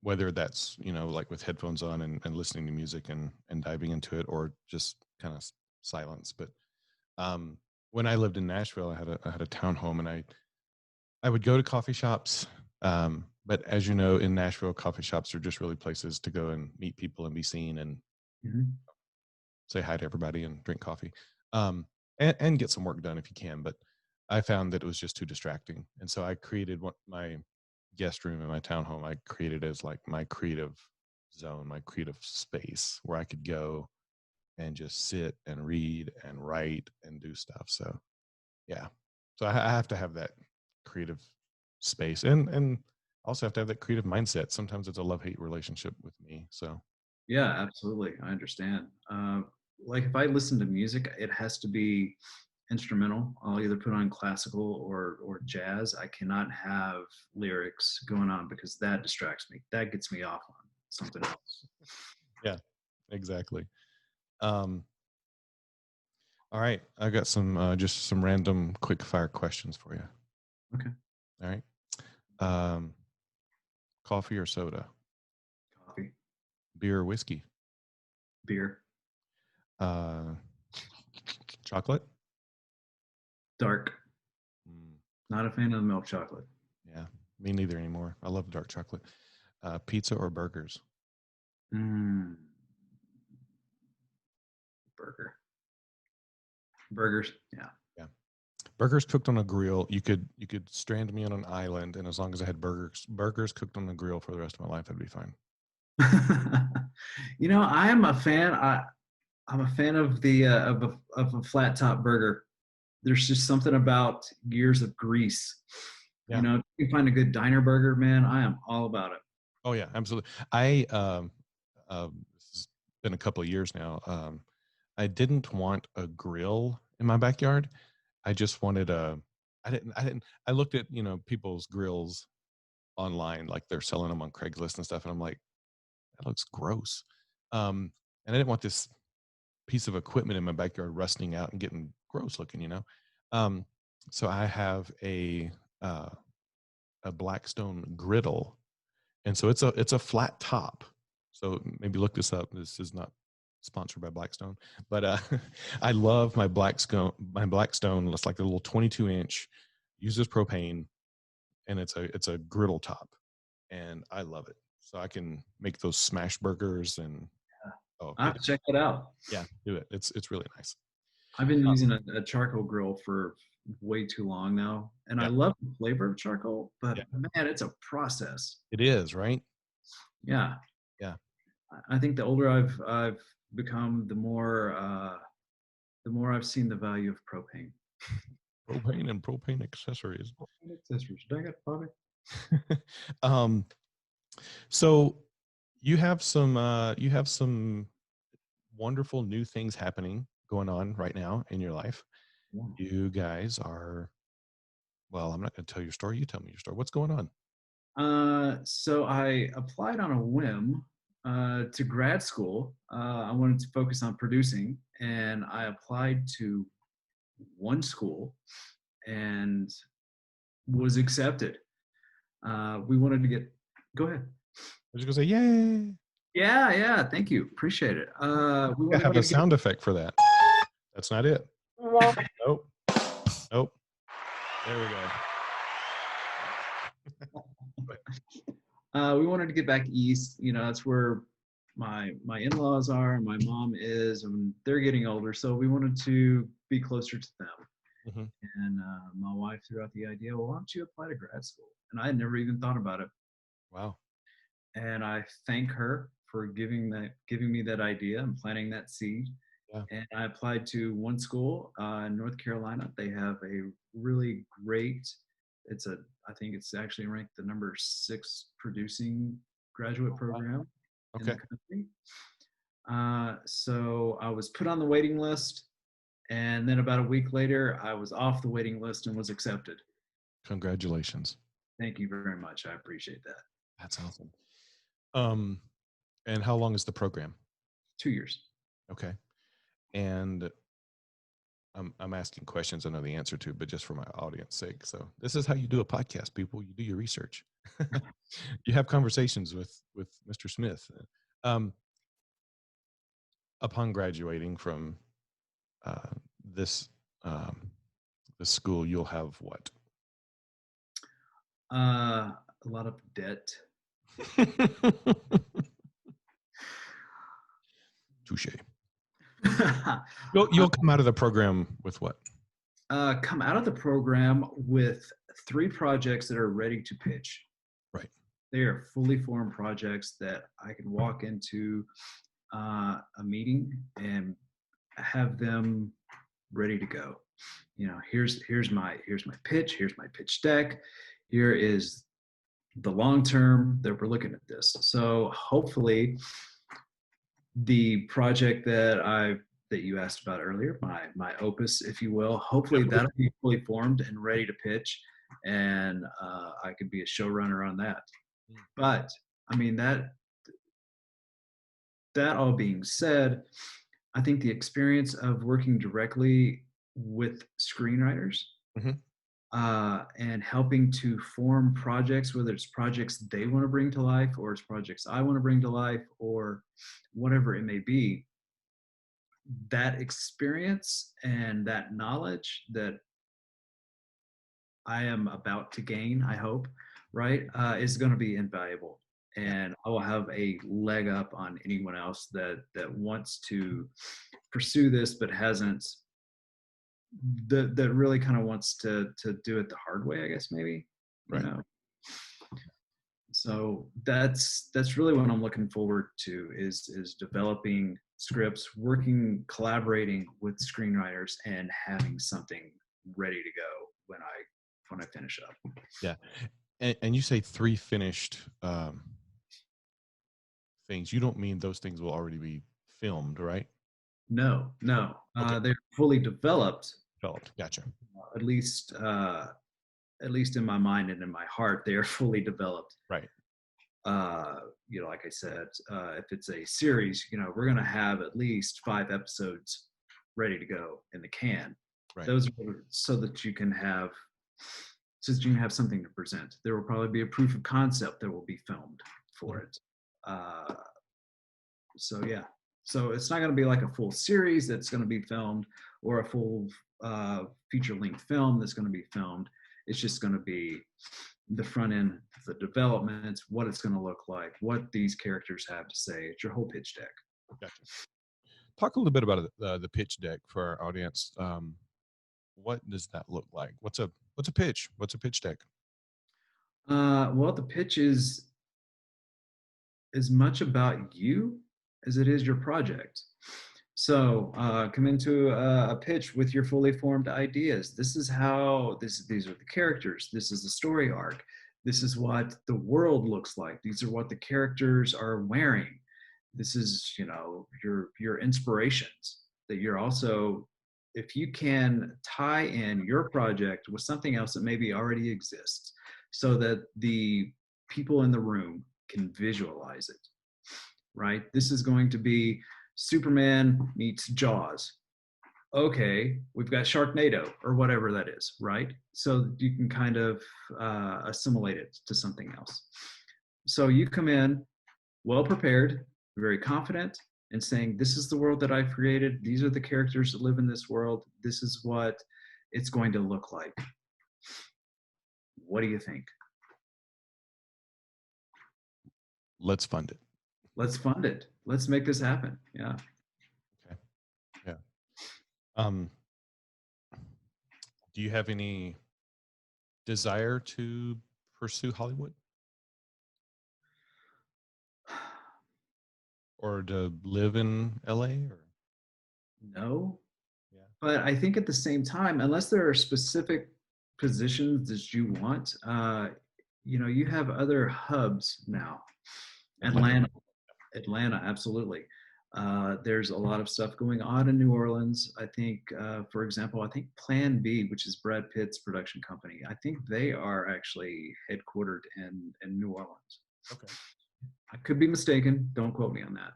whether that's, like with headphones on and listening to music and diving into it, or just kind of silence. But um, when I lived in Nashville, I had a townhome, and I would go to coffee shops. But as you know, in Nashville, coffee shops are just really places to go and meet people and be seen and Mm-hmm. say hi to everybody and drink coffee, and get some work done if you can. But I found that it was just too distracting, and so I created my guest room in my townhome. I created as like my creative zone, my creative space where I could go and just sit and read and write and do stuff. So yeah, so I have to have that creative space, and also have to have that creative mindset. Sometimes it's a love hate relationship with me. So Yeah, absolutely. I understand. Like if I listen to music, it has to be instrumental. I'll either put on classical or jazz. I cannot have lyrics going on because that distracts me. That gets me off on something else. yeah, exactly. Um, all right, I got some just some random quick fire questions for you. Okay. All right, um, coffee or soda, Coffee, beer or whiskey, beer, uh, chocolate. dark. Mm, Not a fan of milk chocolate. yeah, me neither anymore. I love dark chocolate. Pizza or burgers. Mm, burger. Burgers. Yeah. Yeah. burgers cooked on a grill. You could strand me on an island, and as long as I had burgers cooked on the grill for the rest of my life, I'd be fine. I am a fan. I'm a fan of the of a flat top burger. There's just something about years of grease. Yeah. You find a good diner burger, man. I am all about it. Oh yeah, absolutely. I this has been a couple of years now. I didn't want a grill in my backyard. I just wanted a. I looked at people's grills online, like they're selling them on Craigslist and stuff, and I'm like, that looks gross. And I didn't want this piece of equipment in my backyard rusting out and getting gross looking. Um, so I have uh, a Blackstone griddle, and so it's a flat top. So maybe look this up. This is not sponsored by Blackstone, but I love my Blackstone. My Blackstone. It's like a little 22-inch, uses propane, and it's a griddle top, and I love it. So I can make those smash burgers and oh, I have to check that out. yeah, do it. It's really nice. I've been using a charcoal grill for way too long now, and I Yeah, love the flavor of charcoal, but yeah, man, it's a process. it is right. Yeah, Yeah, I think the older I've become, the more I've seen the value of propane. propane and propane accessories. Propane accessories. Dang it, Bobby. um, so you have some wonderful new things happening going on right now in your life. Yeah. You guys are, well, I'm not going to tell your story. You tell me your story. What's going on? So I applied on a whim to grad school. I wanted to focus on producing, and I applied to one school and was accepted. We wanted to get. Go ahead. I was just going to say, yay. Yeah, yeah. Thank you. Appreciate it. I have a wanted to get. sound effect for that. That's not it. Nope. Nope. There we go. We wanted to get back east. That's where my in-laws are, and my mom is, and they're getting older. So we wanted to be closer to them. Mhm. And my wife threw out the idea, well, why don't you apply to grad school? And I had never even thought about it. Wow. And I thank her for giving me that idea and planting that seed. Yeah. And I applied to one school in North Carolina. They have a really great, I think it's actually ranked the number 6 producing graduate program in the Okay. country. So I was put on the waiting list. And then about a week later, I was off the waiting list and was accepted. Congratulations. Thank you very much. I appreciate that. That's awesome. Um, and how long is the program? 2 years. Okay. And I'm asking questions I know the answer to, but just for my audience sake. So this is how you do a podcast, people. You do your research. You have conversations with Mr. Smith. Um, upon graduating from uh, this this school, you'll have what? A lot of debt. Touche. You'll come out of the program with what? Come out of the program with 3 projects that are ready to pitch. Right. They are fully formed projects that I can walk into a meeting and have them ready to go. Here's my pitch. Here's my pitch deck. Here is the long term that we're looking at this. So hopefully, the project that you asked about earlier, my opus, if you will, hopefully that'll be fully formed and ready to pitch, and I could be a showrunner on that. But I mean that all being said, I think the experience of working directly with screenwriters Mhm. and helping to form projects, whether it's projects they want to bring to life or it's projects I want to bring to life or whatever it may be, that experience and that knowledge that I am about to gain, I hope, right, is going to be invaluable. And I will have a leg up on anyone else that wants to pursue this but hasn't that really kind of wants to do it the hard way, I guess, maybe, you Right. know. So that's really what I'm looking forward to, is developing scripts, working, collaborating with screenwriters, and having something ready to go when I finish up. Yeah. And you say 3 finished things. You don't mean those things will already be filmed, right? No, no, Okay. they're fully developed. Developed. Gotcha. At least at least in my mind and in my heart, they are fully developed. Right. Like I said, if it's a series, we're going to have at least 5 episodes ready to go in the can. Right. Those are so that you can have something to present. There will probably be a proof of concept that will be filmed for Mhm. it. Uh, so yeah, so it's not going to be like a full series that's going to be filmed, or a full feature length film that's going to be filmed. It's just going to be the front end, the development, what it's going to look like, what these characters have to say. It's your whole pitch deck. Gotcha. Talk a little bit about the pitch deck for our audience. What does that look like? What's a pitch? What's a pitch deck? Well, the pitch is as much about you as it is your project. So come into a pitch with your fully formed ideas. This is how these are the characters. This is the story arc. This is what the world looks like. These are what the characters are wearing. This is, your inspirations that you're also, if you can tie in your project with something else that maybe already exists, so that the people in the room can visualize it, right? This is going to be Superman meets Jaws. Okay, we've got Sharknado or whatever that is, right? So you can kind of assimilate it to something else. So you come in well prepared, very confident, and saying, this is the world that I've created. These are the characters that live in this world. This is what it's going to look like. What do you think? Let's fund it. Let's fund it. Let's make this happen. Yeah. Okay. Yeah. Um, do you have any desire to pursue Hollywood or to live in LA or No, yeah. but I think at the same time, unless there are specific positions that you want, you have other hubs now. Atlanta. Atlanta, absolutely. There's a lot of stuff going on in New Orleans. I think, for example, I think Plan B, which is Brad Pitt's production company, I think they are actually headquartered in New Orleans. Okay. I could be mistaken. Don't quote me on that.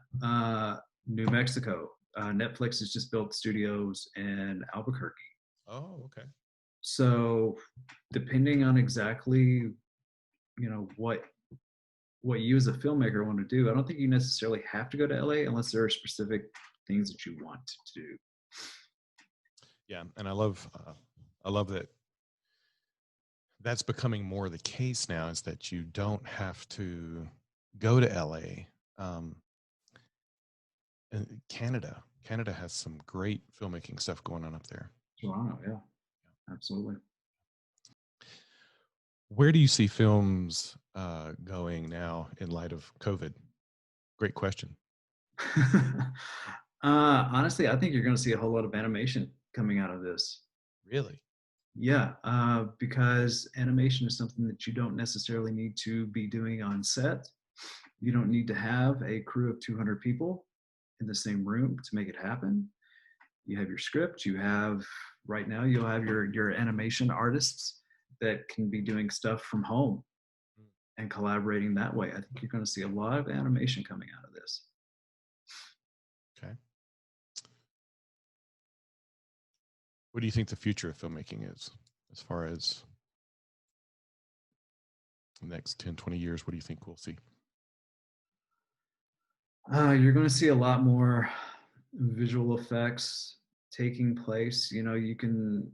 New Mexico. Netflix has just built studios in Albuquerque. Oh, okay. So, depending on exactly, what you as a filmmaker want to do, I don't think you necessarily have to go to LA unless there are specific things that you want to do. Yeah, and I love that that's becoming more the case now, is that you don't have to go to LA. And Canada has some great filmmaking stuff going on up there. Toronto, yeah, absolutely. Where do you see films going now in light of COVID? Great question. Honestly, I think you're going to see a whole lot of animation coming out of this. Really? Yeah, because animation is something that you don't necessarily need to be doing on set. You don't need to have a crew of 200 people in the same room to make it happen. You have your script. Right now you'll have your animation artists that can be doing stuff from home and collaborating that way. I think you're going to see a lot of animation coming out of this. Okay. What do you think the future of filmmaking is, as far as the next 10, 20 years? What do you think we'll see? You're going to see a lot more visual effects taking place. You can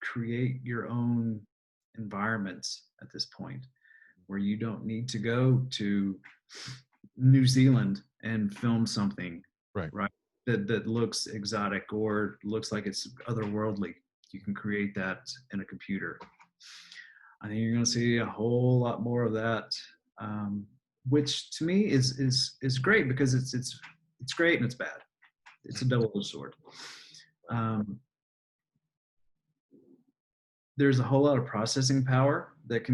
create your own environments at this point, where you don't need to go to New Zealand and film something, Right. right? that looks exotic or looks like it's otherworldly. You can create that in a computer. I think you're going to see a whole lot more of that, which to me is great because it's great and it's bad. It's a double-edged sword. Um, there's a whole lot of processing power that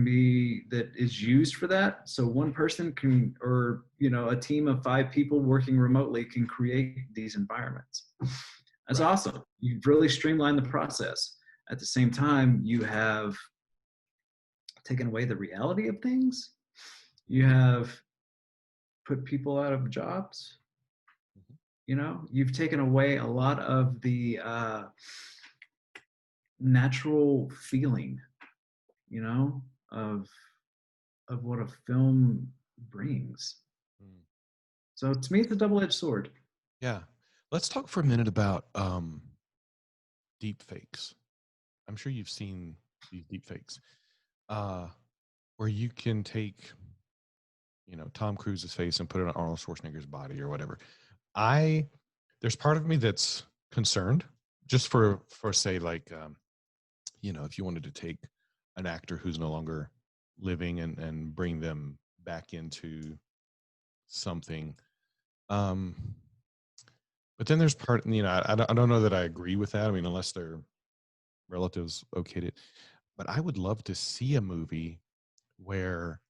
is used for that. So one person can, or a team of 5 people working remotely can create these environments. That's Right. awesome. You've really streamlined the process. At the same time, you have taken away the reality of things. You have put people out of jobs. You've taken away a lot of the natural feeling, of what a film brings. Mm. So to me, it's a double-edged sword. Yeah. Let's talk for a minute about deep fakes. I'm sure you've seen these deep fakes where you can take, Tom Cruise's face and put it on Arnold Schwarzenegger's body or whatever. There's part of me that's concerned just for say like, if you wanted to take an actor who's no longer living and bring them back into something. But then there's part, I don't know that I agree with that. I mean, unless their relatives okayed it, but I would love to see a movie where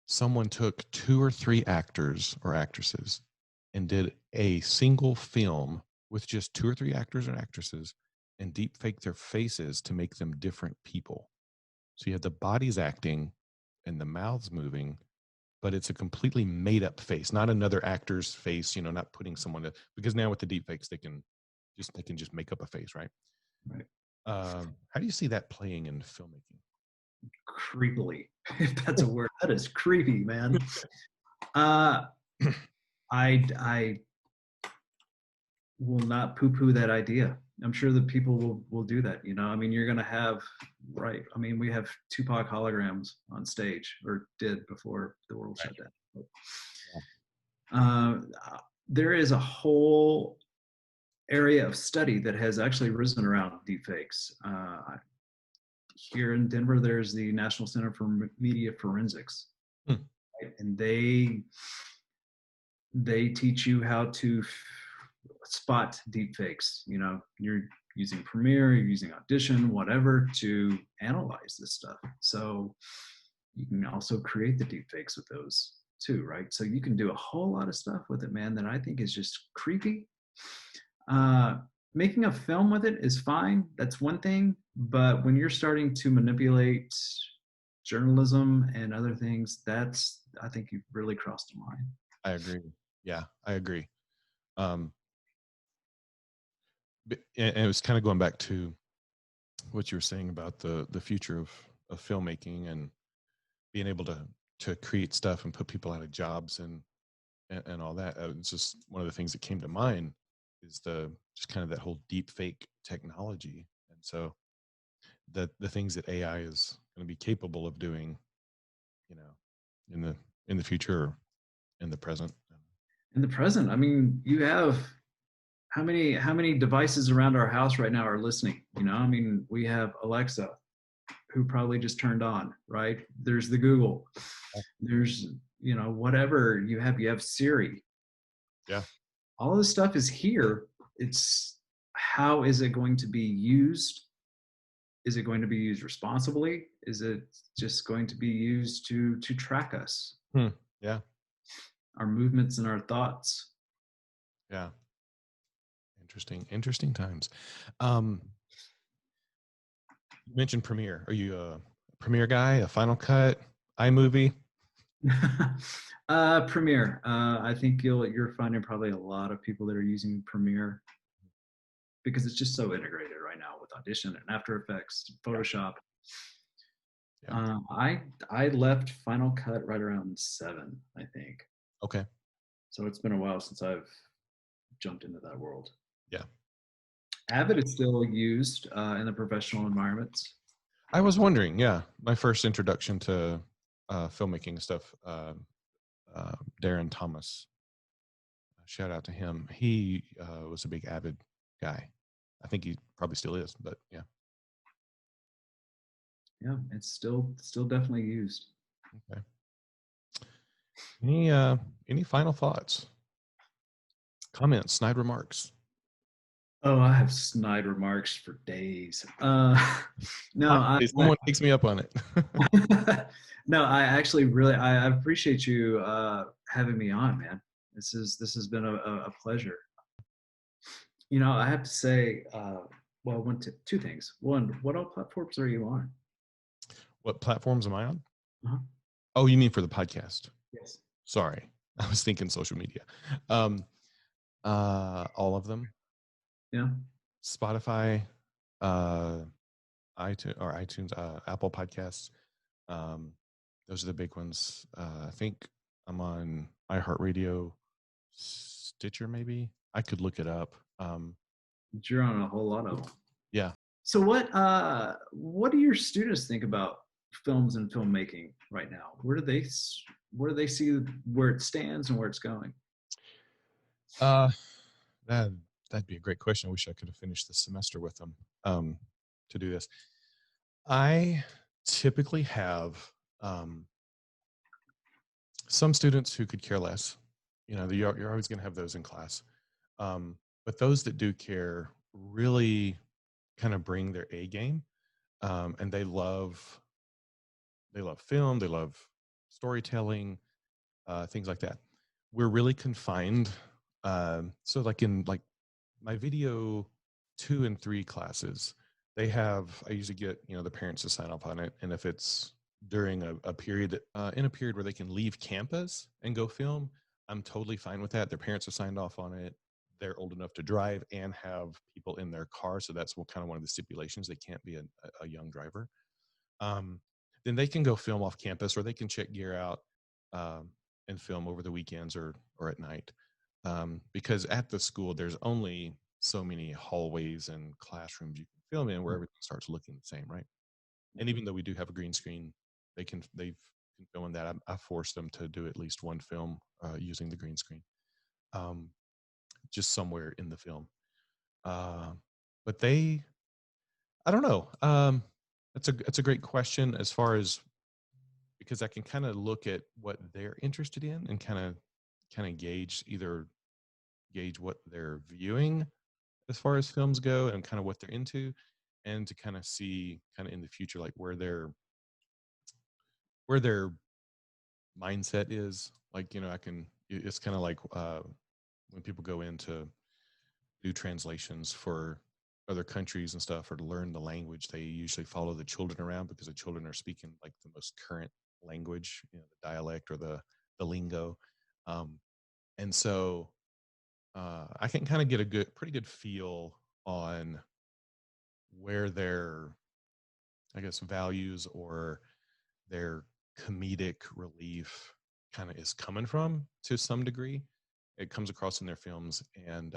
someone took 2 or 3 actors or actresses and did a single film with just 2 or 3 actors and actresses and deep fake their faces to make them different people. So you have the bodies acting and the mouths moving, but it's a completely made up face, not another actor's face, not putting someone to, because now with the deep fakes, they can just make up a face, right? Right. How do you see that playing in filmmaking? Creepily, if that's a word. That is creepy, man. uh I will not poo-poo that idea. I'm sure that people will do that. I mean, you're going to have, right. I mean, we have Tupac holograms on stage, or did before the world shut down. Uh, there is a whole area of study that has actually risen around deepfakes. Here in Denver, there's the National Center for Media Forensics, Hmm. right? And they teach you how to spot deepfakes. You're using Premiere, you're using Audition, whatever, to analyze this stuff. So you can also create the deepfakes with those too, right? So you can do a whole lot of stuff with it, man, that I think is just creepy. Making a film with it is fine. That's one thing. But when you're starting to manipulate journalism and other things, I think you've really crossed a line. I agree. Yeah, I agree. And it was kind of going back to what you were saying about the future of filmmaking and being able to create stuff and put people out of jobs and all that. It's just one of the things that came to mind is just kind of that whole deep fake technology. And so the things that AI is going to be capable of doing, you know, in the future or in the present. In the present, I mean, you have how many devices around our house right now are listening? I mean, we have Alexa, who probably just turned on, right? There's the Google. There's, whatever you have Siri. Yeah. All of this stuff is here. It's how is it going to be used? Is it going to be used responsibly? Is it just going to be used to track us, Yeah. our movements and our thoughts? Yeah. Interesting times. You mentioned Premiere. Are you a Premiere guy, a Final Cut, iMovie? Premiere. I think you're finding probably a lot of people that are using Premiere because it's just so integrated right now with Audition and After Effects, Photoshop. Yeah. I left Final Cut right around 7, I think. Okay. So it's been a while since I've jumped into that world. Yeah. Avid is still used in the professional environments. I was wondering, yeah, my first introduction to filmmaking stuff, Darren Thomas shout out to him. He was a big Avid guy. I think he probably still is, but yeah. Yeah, it's still definitely used. Okay. Any final thoughts, comments, snide remarks? Oh, I have snide remarks for days. No, Finally, someone takes me up on it. no, I actually really I appreciate you having me on, man. This has been a pleasure. You know, I have to say, well, two things. One, what all platforms are you on? What platforms am I on? Uh-huh. Oh, you mean for the podcast? Yes. Sorry, I was thinking social media. All of them. Yeah. Spotify, uh, iTunes, Apple Podcasts. Um, those are the big ones. I think I'm on iHeartRadio, Stitcher, maybe. I could look it up. But you're on a whole lot of them. Yeah. So what do your students think about films and filmmaking right now? Where do they see where it stands and where it's going? Uh, that that'd be a great question. I wish I could have finished the semester with them to do this. I typically have some students who could care less. You know, you're always going to have those in class, but those that do care really kind of bring their A game, and they love film, they love storytelling, things like that. We're really confined. So, like in like my video 2 and 3 classes, they have. I usually get the parents to sign up on it, and if it's during a period in a period where they can leave campus and go film, I'm totally fine with that. Their parents have signed off on it. They're old enough to drive and have people in their car, so that's what kind of one of the stipulations. They can't be a young driver. um, then they can go film off campus, or they can check gear out um, and film over the weekends or at night. Because at the school, there's only so many hallways and classrooms you can film in where everything starts looking the same, right? And even though we do have a green screen, they've can film in that. I forced them to do at least one film using the green screen, um, just somewhere in the film. Uh, but I don't know. That's a great question as far as because I can kind of look at what they're interested in and kind of gauge what they're viewing as far as films go and kind of what they're into, and to kind of see kind of in the future like where their mindset is. Like, it's kind of like when people go in to do translations for other countries and stuff, or to learn the language, they usually follow the children around because the children are speaking like the most current language, the dialect or the lingo. um, and so I can kind of get a pretty good feel on where their, I guess, values or their comedic relief kind of is coming from to some degree. It comes across in their films, and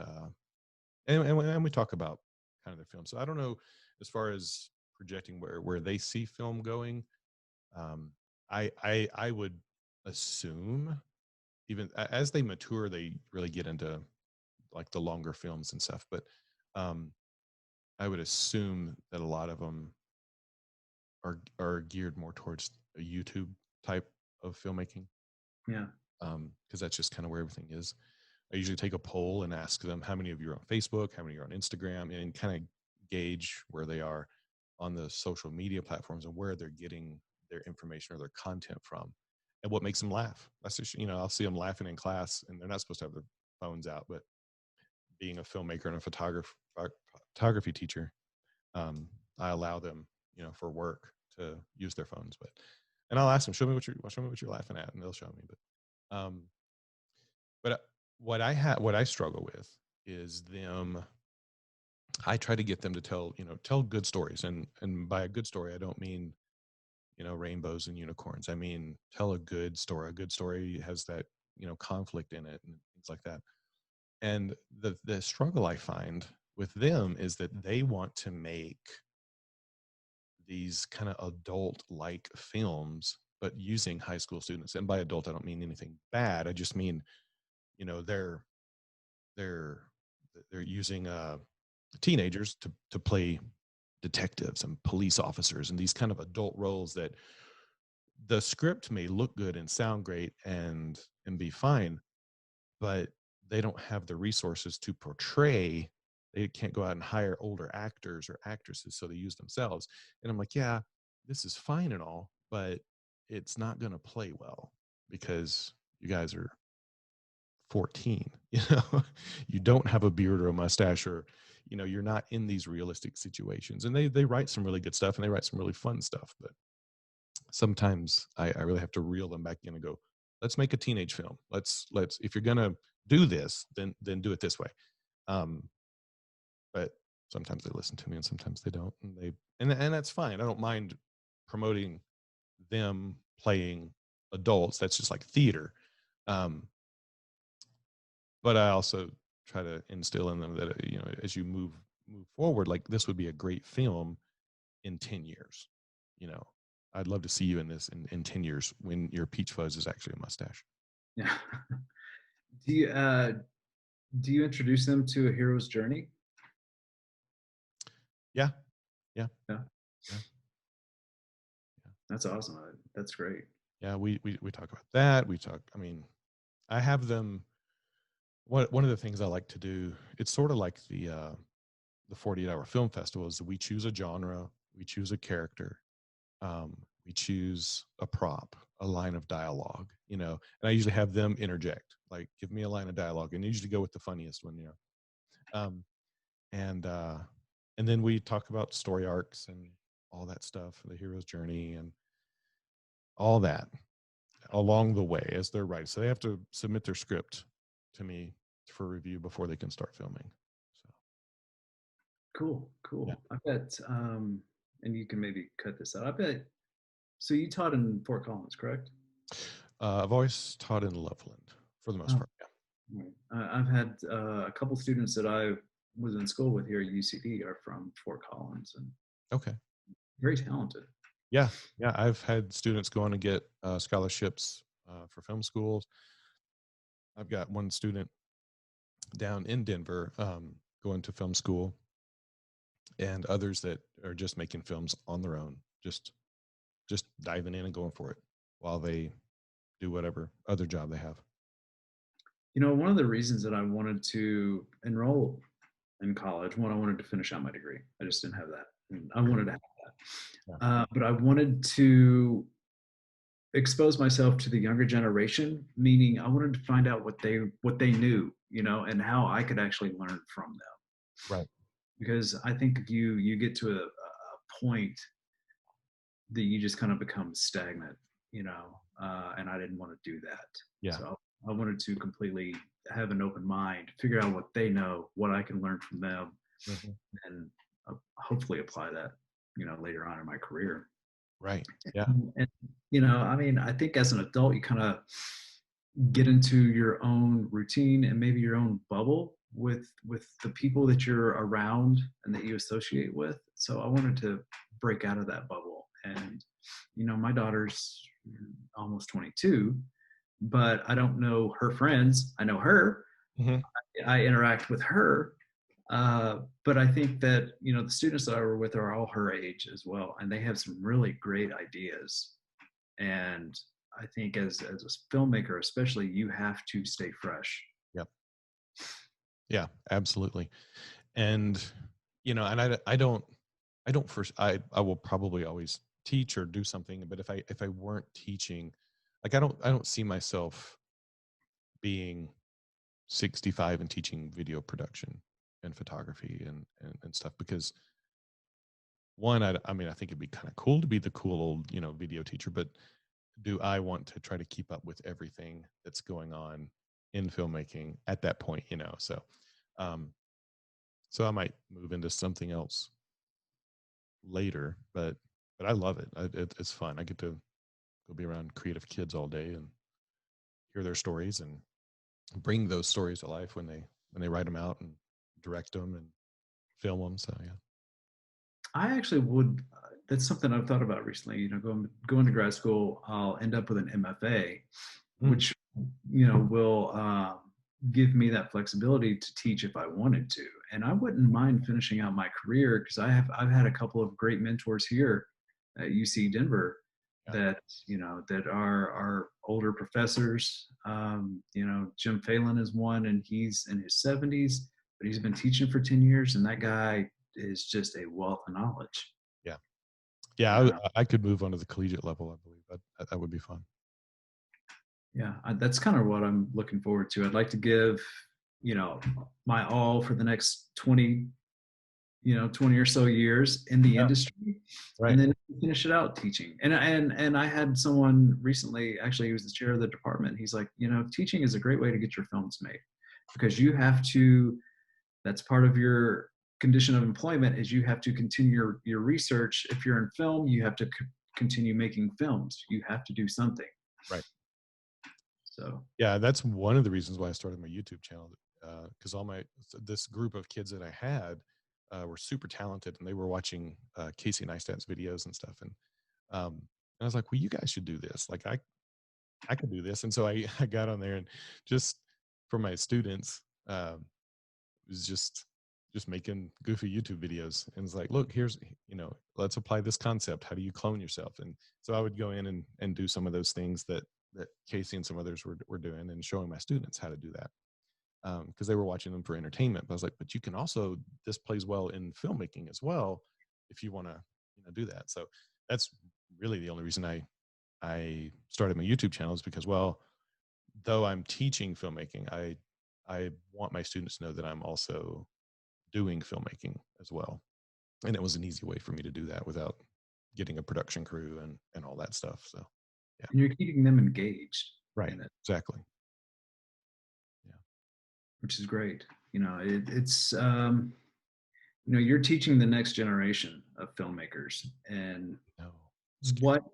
we talk about kind of their film. So I don't know as far as projecting where they see film going. Um, I would assume even as they mature, they really get into like the longer films and stuff. But um, I would assume that a lot of them are geared more towards a YouTube type of filmmaking, Yeah. because that's just kind of where everything is. I usually take a poll and ask them how many of you are on Facebook, how many are on Instagram, and kind of gauge where they are on the social media platforms and where they're getting their information or their content from, and what makes them laugh. That's just, I'll see them laughing in class, and they're not supposed to have their phones out, but being a filmmaker and a photography teacher, I allow them, for work to use their phones. And I'll ask them, show me what you're laughing at, and they'll show me. Um, but what I struggle with is them. I try to get them to tell good stories, and by a good story, I don't mean rainbows and unicorns. I mean tell a good story. A good story has that conflict in it and things like that. And the struggle I find with them is that they want to make these kind of adult like films, but using high school students. And by adult, I don't mean anything bad. I just mean, they're they're they're using teenagers to play detectives and police officers and these kind of adult roles that the script may look good and sound great and be fine, but they don't have the resources to portray. They can't go out and hire older actors or actresses, so they use themselves. And I'm like, yeah, this is fine and all, but it's not going to play well because you guys are 14. You don't have a beard or a mustache, or you're not in these realistic situations. And they write some really good stuff and they write some really fun stuff, but sometimes I really have to reel them back in and go, let's make a teenage film. Let's if you're gonna do this, then do it this way. Um, but sometimes they listen to me and sometimes they don't, and that's fine. I don't mind promoting them playing adults. That's just like theater. Um, but I also try to instill in them that as you move forward, like this would be a great film in 10 years. You know, I'd love to see you in this in 10 years when your peach fuzz is actually a mustache. Yeah. Do you do you introduce them to a hero's journey? Yeah, yeah, Yeah, yeah, that's awesome. That's great. yeah. We talk about that. We talk. I mean, I have them. One of the things I like to do. It's sort of like the 48-hour film festival. Is we choose a genre, we choose a character, we choose a prop, a line of dialogue. And I usually have them interject, like, give me a line of dialogue, and usually go with the funniest one. Um, and uh, and then we talk about story arcs and all that stuff, the hero's journey, and all that along the way as they're writing. So they have to submit their script to me for review before they can start filming. So Cool, yeah, cool. I bet, and you can maybe cut this out. I bet. So you taught in Fort Collins, correct? I've always taught in Loveland for the most Oh, part. Yeah. right. I've had a couple students that I was in school with here at UCD are from Fort Collins and Okay. very talented. Yeah, yeah. I've had students go on and get scholarships for film schools. I've got one student down in Denver going to film school, and others that are just making films on their own, just diving in and going for it while they do whatever other job they have. You know, one of the reasons that I wanted to enroll in college, one, I wanted to finish out my degree. I just didn't have that. And I wanted to have Yeah. that. But I wanted to expose myself to the younger generation, meaning I wanted to find out what they knew, and how I could actually learn from them. Right. Because I think if you get to a point that you just kind of become stagnant, and I didn't want to do that. Yeah. So I wanted to completely have an open mind, figure out what they know, what I can learn from them, Mhm. and hopefully apply that, later on in my career. Right. Yeah. And I mean, I think as an adult, you kind of get into your own routine and maybe your own bubble with the people that you're around and that you associate with. So I wanted to break out of that bubble. And my daughter's almost 22, but I don't know her friends. I know her. Mhm. I interact with her. But I think that the students that I were with are all her age as well, and they have some really great ideas. And I think as a filmmaker, especially, you have to stay fresh. Yep. Yeah. Absolutely. And and I don't first I will probably always teach or do something, but if I weren't teaching, like I don't see myself being 65 and teaching video production and photography and stuff, because one, I mean, I think it'd be kind of cool to be the cool old video teacher, but do I want to try to keep up with everything that's going on in filmmaking at that point? Um so I might move into something else later, but I love it. It's fun. I get to go be around creative kids all day and hear their stories and bring those stories to life when they write them out and direct them and film them. So yeah. I actually would. That's something I've thought about recently. Going to grad school, I'll end up with an MFA, Mm, which will give me that flexibility to teach if I wanted to. And I wouldn't mind finishing out my career because I've had a couple of great mentors here at UC Denver Yeah. that, that are older professors. Jim Phelan is one, and he's in his 70s, but he's been teaching for 10 years, and that guy is just a wealth of knowledge. Yeah. Yeah. Yeah. I could move on to the collegiate level. I believe that would be fun. Yeah, that's kind of what I'm looking forward to. I'd like to give, my all for the next 20 or so years in the Yeah. industry, Right. and then finish it out teaching. And I had someone recently, actually, he was the chair of the department. He's like, teaching is a great way to get your films made, because you have to. That's part of your condition of employment, is you have to continue your research. If you're in film, you have to continue making films. You have to do something. Right. So Yeah, that's one of the reasons why I started my YouTube channel, because this group of kids that I had were super talented, and they were watching Casey Neistat's videos and stuff, and I was like, well, you guys should do this. Like I could do this, and so I got on there, and just for my students, it was just making goofy YouTube videos, and it's like, look, here's, let's apply this concept. How do you clone yourself? And so I would go in and do some of those things that Casey and some others were doing, and showing my students how to do that, because they were watching them for entertainment. But I was like, but you can also, this plays well in filmmaking as well, if you want to do that. So that's really the only reason I started my YouTube channel, is because, well, though I'm teaching filmmaking, I want my students to know that I'm also doing filmmaking as well. And it was an easy way for me to do that without getting a production crew and all that stuff. So yeah. and you're keeping them engaged Right. in it, Exactly. Yeah. which is great. It's you're teaching the next generation of filmmakers, and No. what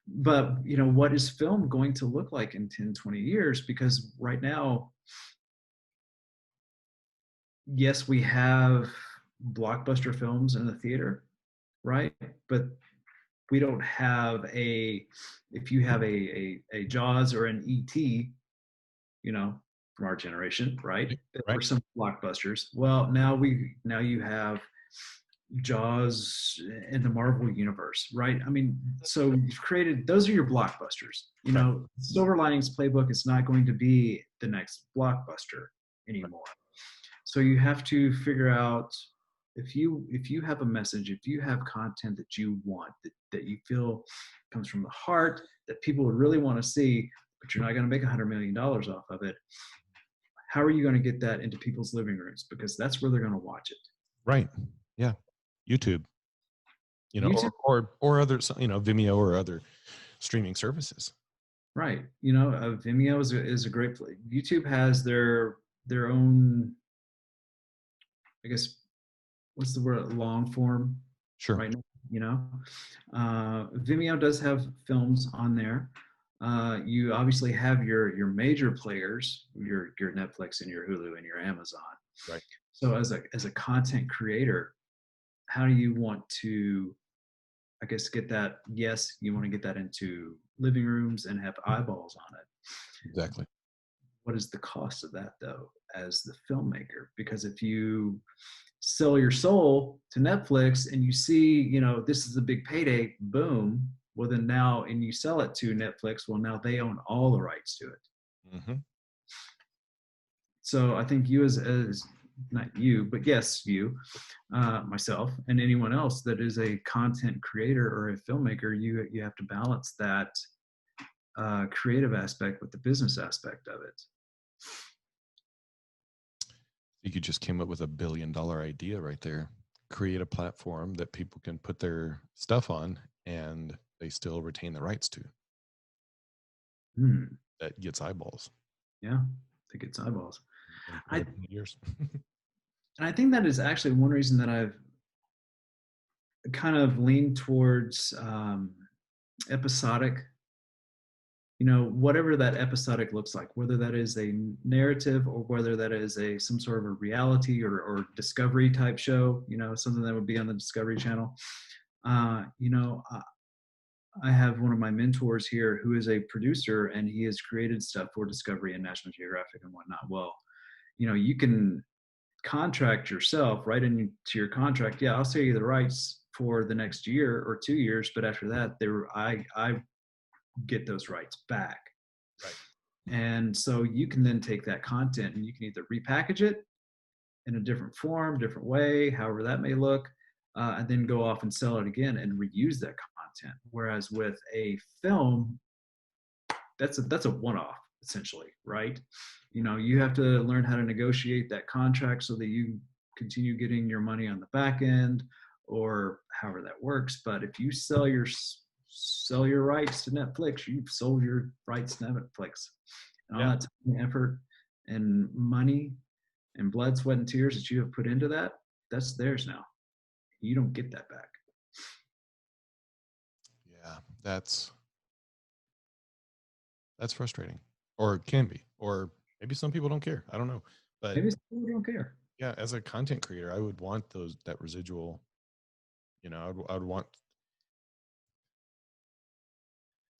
but what is film going to look like in 10, 20 years? Because right now, yes, we have blockbuster films in the theater, right? But we don't have if you have a Jaws or an ET, from our generation, right? That were Right. some blockbusters. Well, now you have Jaws in the Marvel universe, right? I mean, so you've created, those are your blockbusters. Right. Silver Linings Playbook is not going to be the next blockbuster anymore. So you have to figure out, if you have a message, if you have content that you want, that you feel comes from the heart, that people would really want to see, but you're not going to make $100 million off of it. How are you going to get that into people's living rooms? Because that's where they're going to watch it. Right. Yeah. YouTube, YouTube, or other, Vimeo or other streaming services. right? Vimeo is a great place. YouTube has their own, I guess, what's the word, long form, Sure. right now, Vimeo does have films on there. You obviously have your major players, your Netflix and your Hulu and your Amazon. Right. So as a content creator, how do you want to, I guess, get that? Yes, you want to get that into living rooms and have eyeballs on it. Exactly. What is the cost of that, though, as the filmmaker? Because if you sell your soul to Netflix and you see, this is a big payday, boom, well then now, and you sell it to Netflix, well now they own all the rights to it. Mm-hmm. So I think you as not you, but yes, you, myself, and anyone else that is a content creator or a filmmaker, you have to balance that creative aspect with the business aspect of it. You just came up with $1 billion idea right there. Create a platform that people can put their stuff on and they still retain the rights to. That gets eyeballs. Yeah, that gets eyeballs. In years. And I think that is actually one reason that I've kind of leaned towards episodic, whatever that episodic looks like, whether that is a narrative or whether that is some sort of a reality or discovery type show, something that would be on the Discovery Channel. I have one of my mentors here who is a producer, and he has created stuff for Discovery and National Geographic and whatnot. Well, you can contract yourself right into your contract. Yeah, I'll sell you the rights for the next year or 2 years, but after that, I get those rights back. Right. And so you can then take that content and you can either repackage it in a different form, different way, however that may look, and then go off and sell it again and reuse that content. Whereas with a film, that's a one-off essentially, right? You have to learn how to negotiate that contract so that you continue getting your money on the back end, or however that works. But if you sell your rights to Netflix, you've sold your rights to Netflix, and all Yeah. that time and effort and money and blood, sweat, and tears that you have put into that, that's theirs now. You don't get that back. Yeah. That's frustrating, or it can be, or maybe some people don't care. I don't know. But Maybe some people don't care. yeah, as a content creator, I would want that residual, I would want,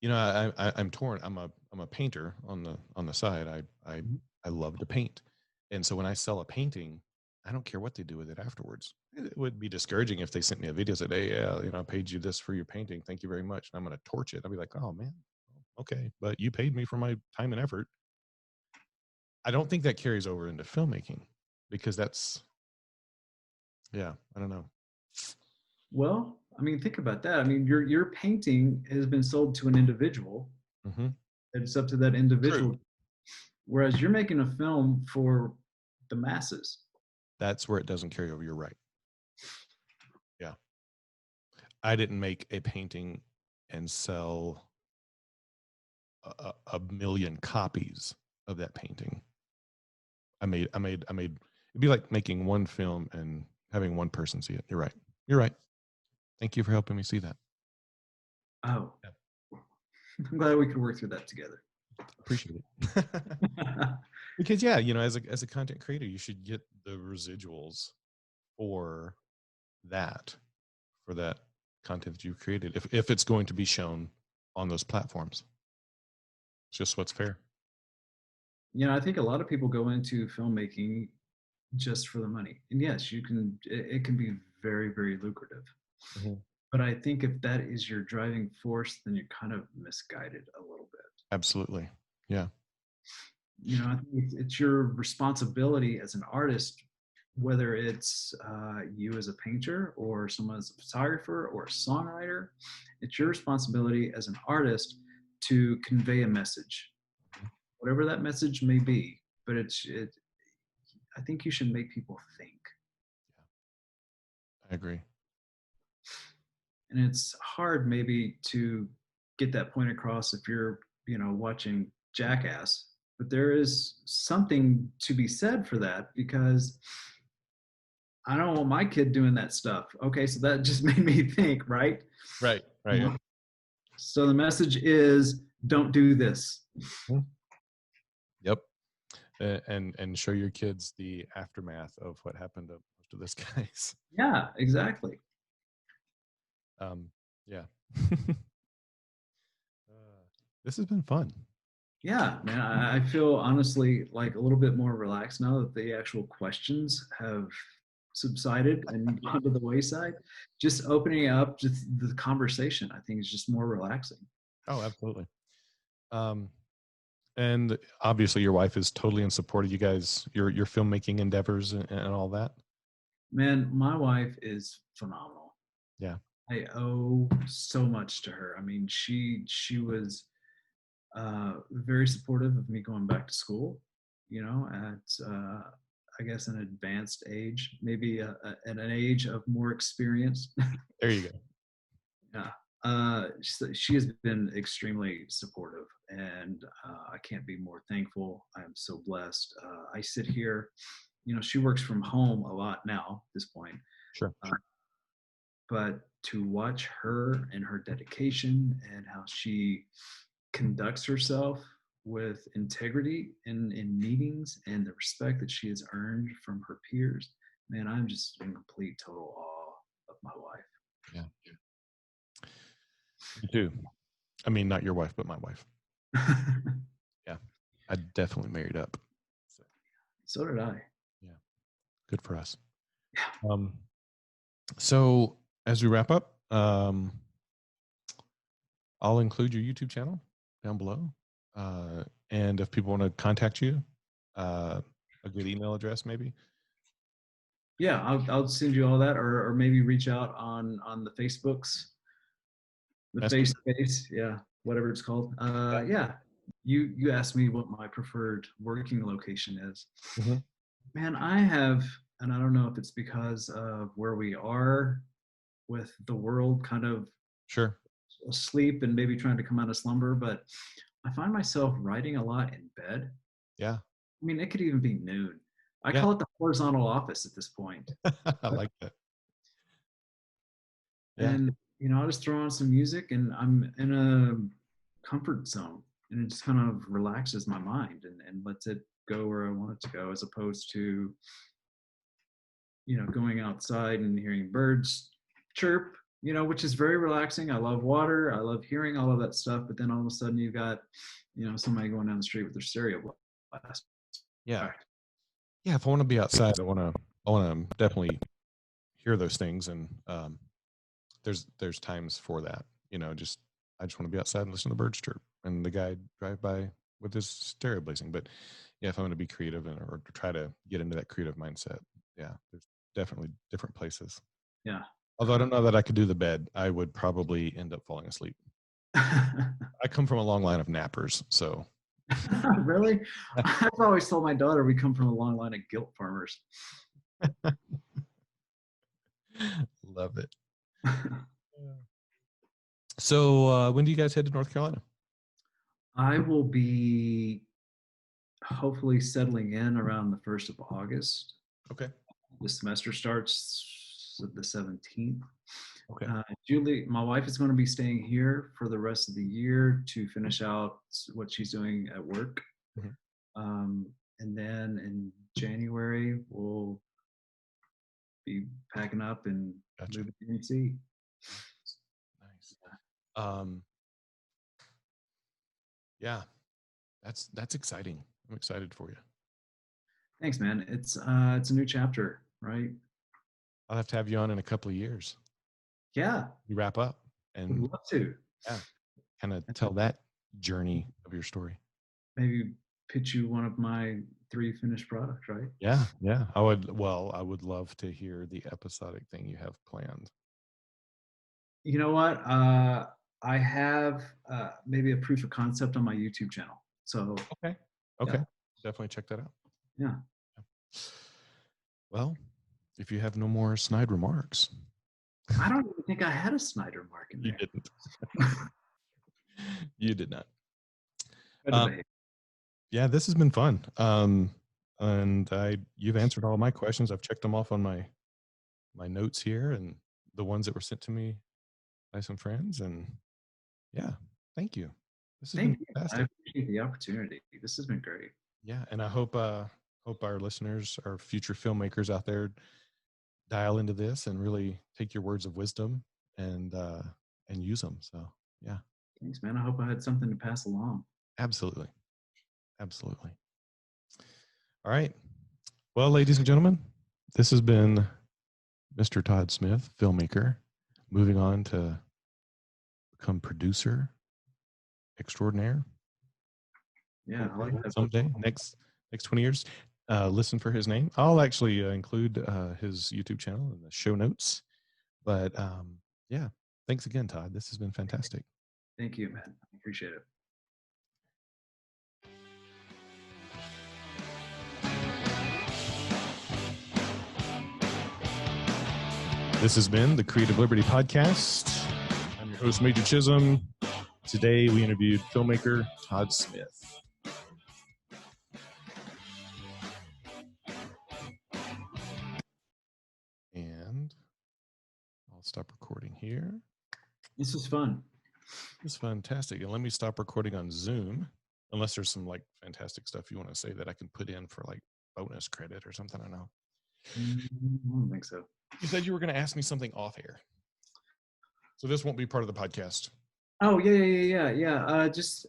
I'm torn. I'm a painter on the side. Mhm. I love to paint. And so when I sell a painting, I don't care what they do with it afterwards. It would be discouraging if they sent me a video that, hey, yeah, I paid you this for your painting. Thank you very much. And I'm going to torch it. I'll be like, oh man, okay, but you paid me for my time and effort. I don't think that carries over into filmmaking because yeah, I don't know. Well, I mean, think about that. I mean, your painting has been sold to an individual. Hmm. It's up to that True. individual. Whereas you're making a film for the masses. That's where it doesn't carry over. You're right. Yeah. I didn't make a painting and sell a million copies of that painting. It'd be like making one film and having one person see it. You're right. You're right. Thank you for helping me see that. Oh, Yeah, I'm glad we could work through that together. appreciate it. Because yeah, as a content creator, you should get the residuals for that, for that content that you've created, if it's going to be shown on those platforms. It's just what's fair. I think a lot of people go into filmmaking just for the money. And yes, it can be very, very lucrative. Mhm. But I think if that is your driving force, then you're kind of misguided a little bit. Absolutely. Yeah. I think it's your responsibility as an artist, whether it's you as a painter or someone as a photographer or a songwriter. It's your responsibility as an artist to convey a message, whatever that message may be. But I think you should make people think. I agree. And it's hard maybe to get that point across if you're watching Jackass, but there is something to be said for that, because I don't want my kid doing that stuff. Okay, so that just made me think, right? Right. Right. Mhm. So the message is, don't do this. Mhm. Yep. And show your kids the aftermath of what happened to most of those guys. Yeah, exactly. Um, yeah. This has been fun. Yeah, man, I feel honestly like a little bit more relaxed now that the actual questions have subsided and gone to the wayside. Just opening up just the conversation, I think, is just more relaxing. Oh, absolutely. Um, and obviously your wife is totally in support of you guys, your filmmaking endeavors and all that. Man, my wife is phenomenal. Yeah. I owe so much to her. I mean, she was very supportive of me going back to school. At I guess an advanced age, maybe at an age of more experience. There you go. Yeah. She has been extremely supportive, and I can't be more thankful. I am so blessed. I sit here, she works from home a lot now at this point, Sure. uh, but to watch her and her dedication and how she conducts herself with integrity in meetings, and the respect that she has earned from her peers, man, I'm just in complete total awe of my wife. Yeah. Me too. I mean, not your wife, but my wife. Yeah. I definitely married up. So, So did I. yeah. Good for us. Um, so as we wrap up, I'll include your YouTube channel down below. And if people want to contact you, a good email address, maybe. Yeah, I'll send you all that, or maybe reach out on the Facebooks, the face Messenger. to face, yeah, whatever it's called. Yeah. Yeah, you asked me what my preferred working location is. Mhm. Man, I have, and I don't know if it's because of where we are with the world kind of Sure. asleep and maybe trying to come out of slumber, but I find myself writing a lot in bed. Yeah. I mean, it could even be noon. I Yeah. call it the horizontal office at this point. I like that. Yeah. And I'll just throw on some music and I'm in a comfort zone, and it just kind of relaxes my mind and lets it go where I want it to go, as opposed to going outside and hearing birds chirp, which is very relaxing. I love water, I love hearing all of that stuff, but then all of a sudden you've got somebody going down the street with their stereo blast. Yeah. Yeah. If I want to be outside, I want to definitely hear those things. And there's times for that, just, I just want to be outside and listen to the birds chirp and the guy drive by with his stereo blazing. But yeah, if I'm going to be creative or to try to get into that creative mindset, yeah, there's definitely different places. Yeah. Although I don't know that I could do the bed, I would probably end up falling asleep. I come from a long line of nappers, so Really? I've always told my daughter we come from a long line of guilt farmers. love it. So when do you guys head to North Carolina? I will be hopefully settling in around the 1st of August. Okay. The semester starts the 17th. Okay. Julie, my wife, is going to be staying here for the rest of the year to finish out what she's doing at work. Mhm. And then in January, we'll be packing up and Gotcha. moving to NC. Nice. Um, yeah, that's exciting. I'm excited for you. Thanks, man. It's a new chapter, right? I'll have to have you on in a couple of years. Yeah, You wrap up would and love to. yeah, kind of tell that journey of your story. Maybe pitch you one of my 3 finished products, right? Yeah, yeah. I would love to hear the episodic thing you have planned. You know what? I have maybe a proof of concept on my YouTube channel. So Okay. yeah, Okay. Definitely check that out. yeah. Well, if you have no more snide remarks, I don't even think I had a Snyder mark in you there. didn't. You did not. Good Um, debate. yeah, this has been fun. And you've answered all my questions. I've checked them off on my notes here and the ones that were sent to me by some friends. And yeah, thank you. This has been Thank you. I fantastic. appreciate the opportunity. This has been great. Yeah, and I hope our listeners, our future filmmakers out there, dial into this and really take your words of wisdom and use them. So yeah, Thanks, man. I hope I had something to pass along. absolutely, absolutely. All right. Well, ladies and gentlemen, this has been Mr. Todd Smith, filmmaker, moving on to become producer extraordinaire. Yeah, I like that. Someday, next 20 years. Listen for his name. I'll actually include his YouTube channel in the show notes. But yeah, thanks again, Todd. This has been fantastic. Thank you, man. I appreciate it. This has been the Creative Liberty Podcast. I'm your host, Major Chisholm. Today we interviewed filmmaker Todd Smith. And I'll stop recording here. This was fun. It's fantastic. And let me stop recording on Zoom, unless there's some like fantastic stuff you want to say that I can put in for like bonus credit or something. I don't know. I don't think so. You said you were going to ask me something off air. So this won't be part of the podcast. Oh, yeah, yeah, yeah, yeah, yeah. Just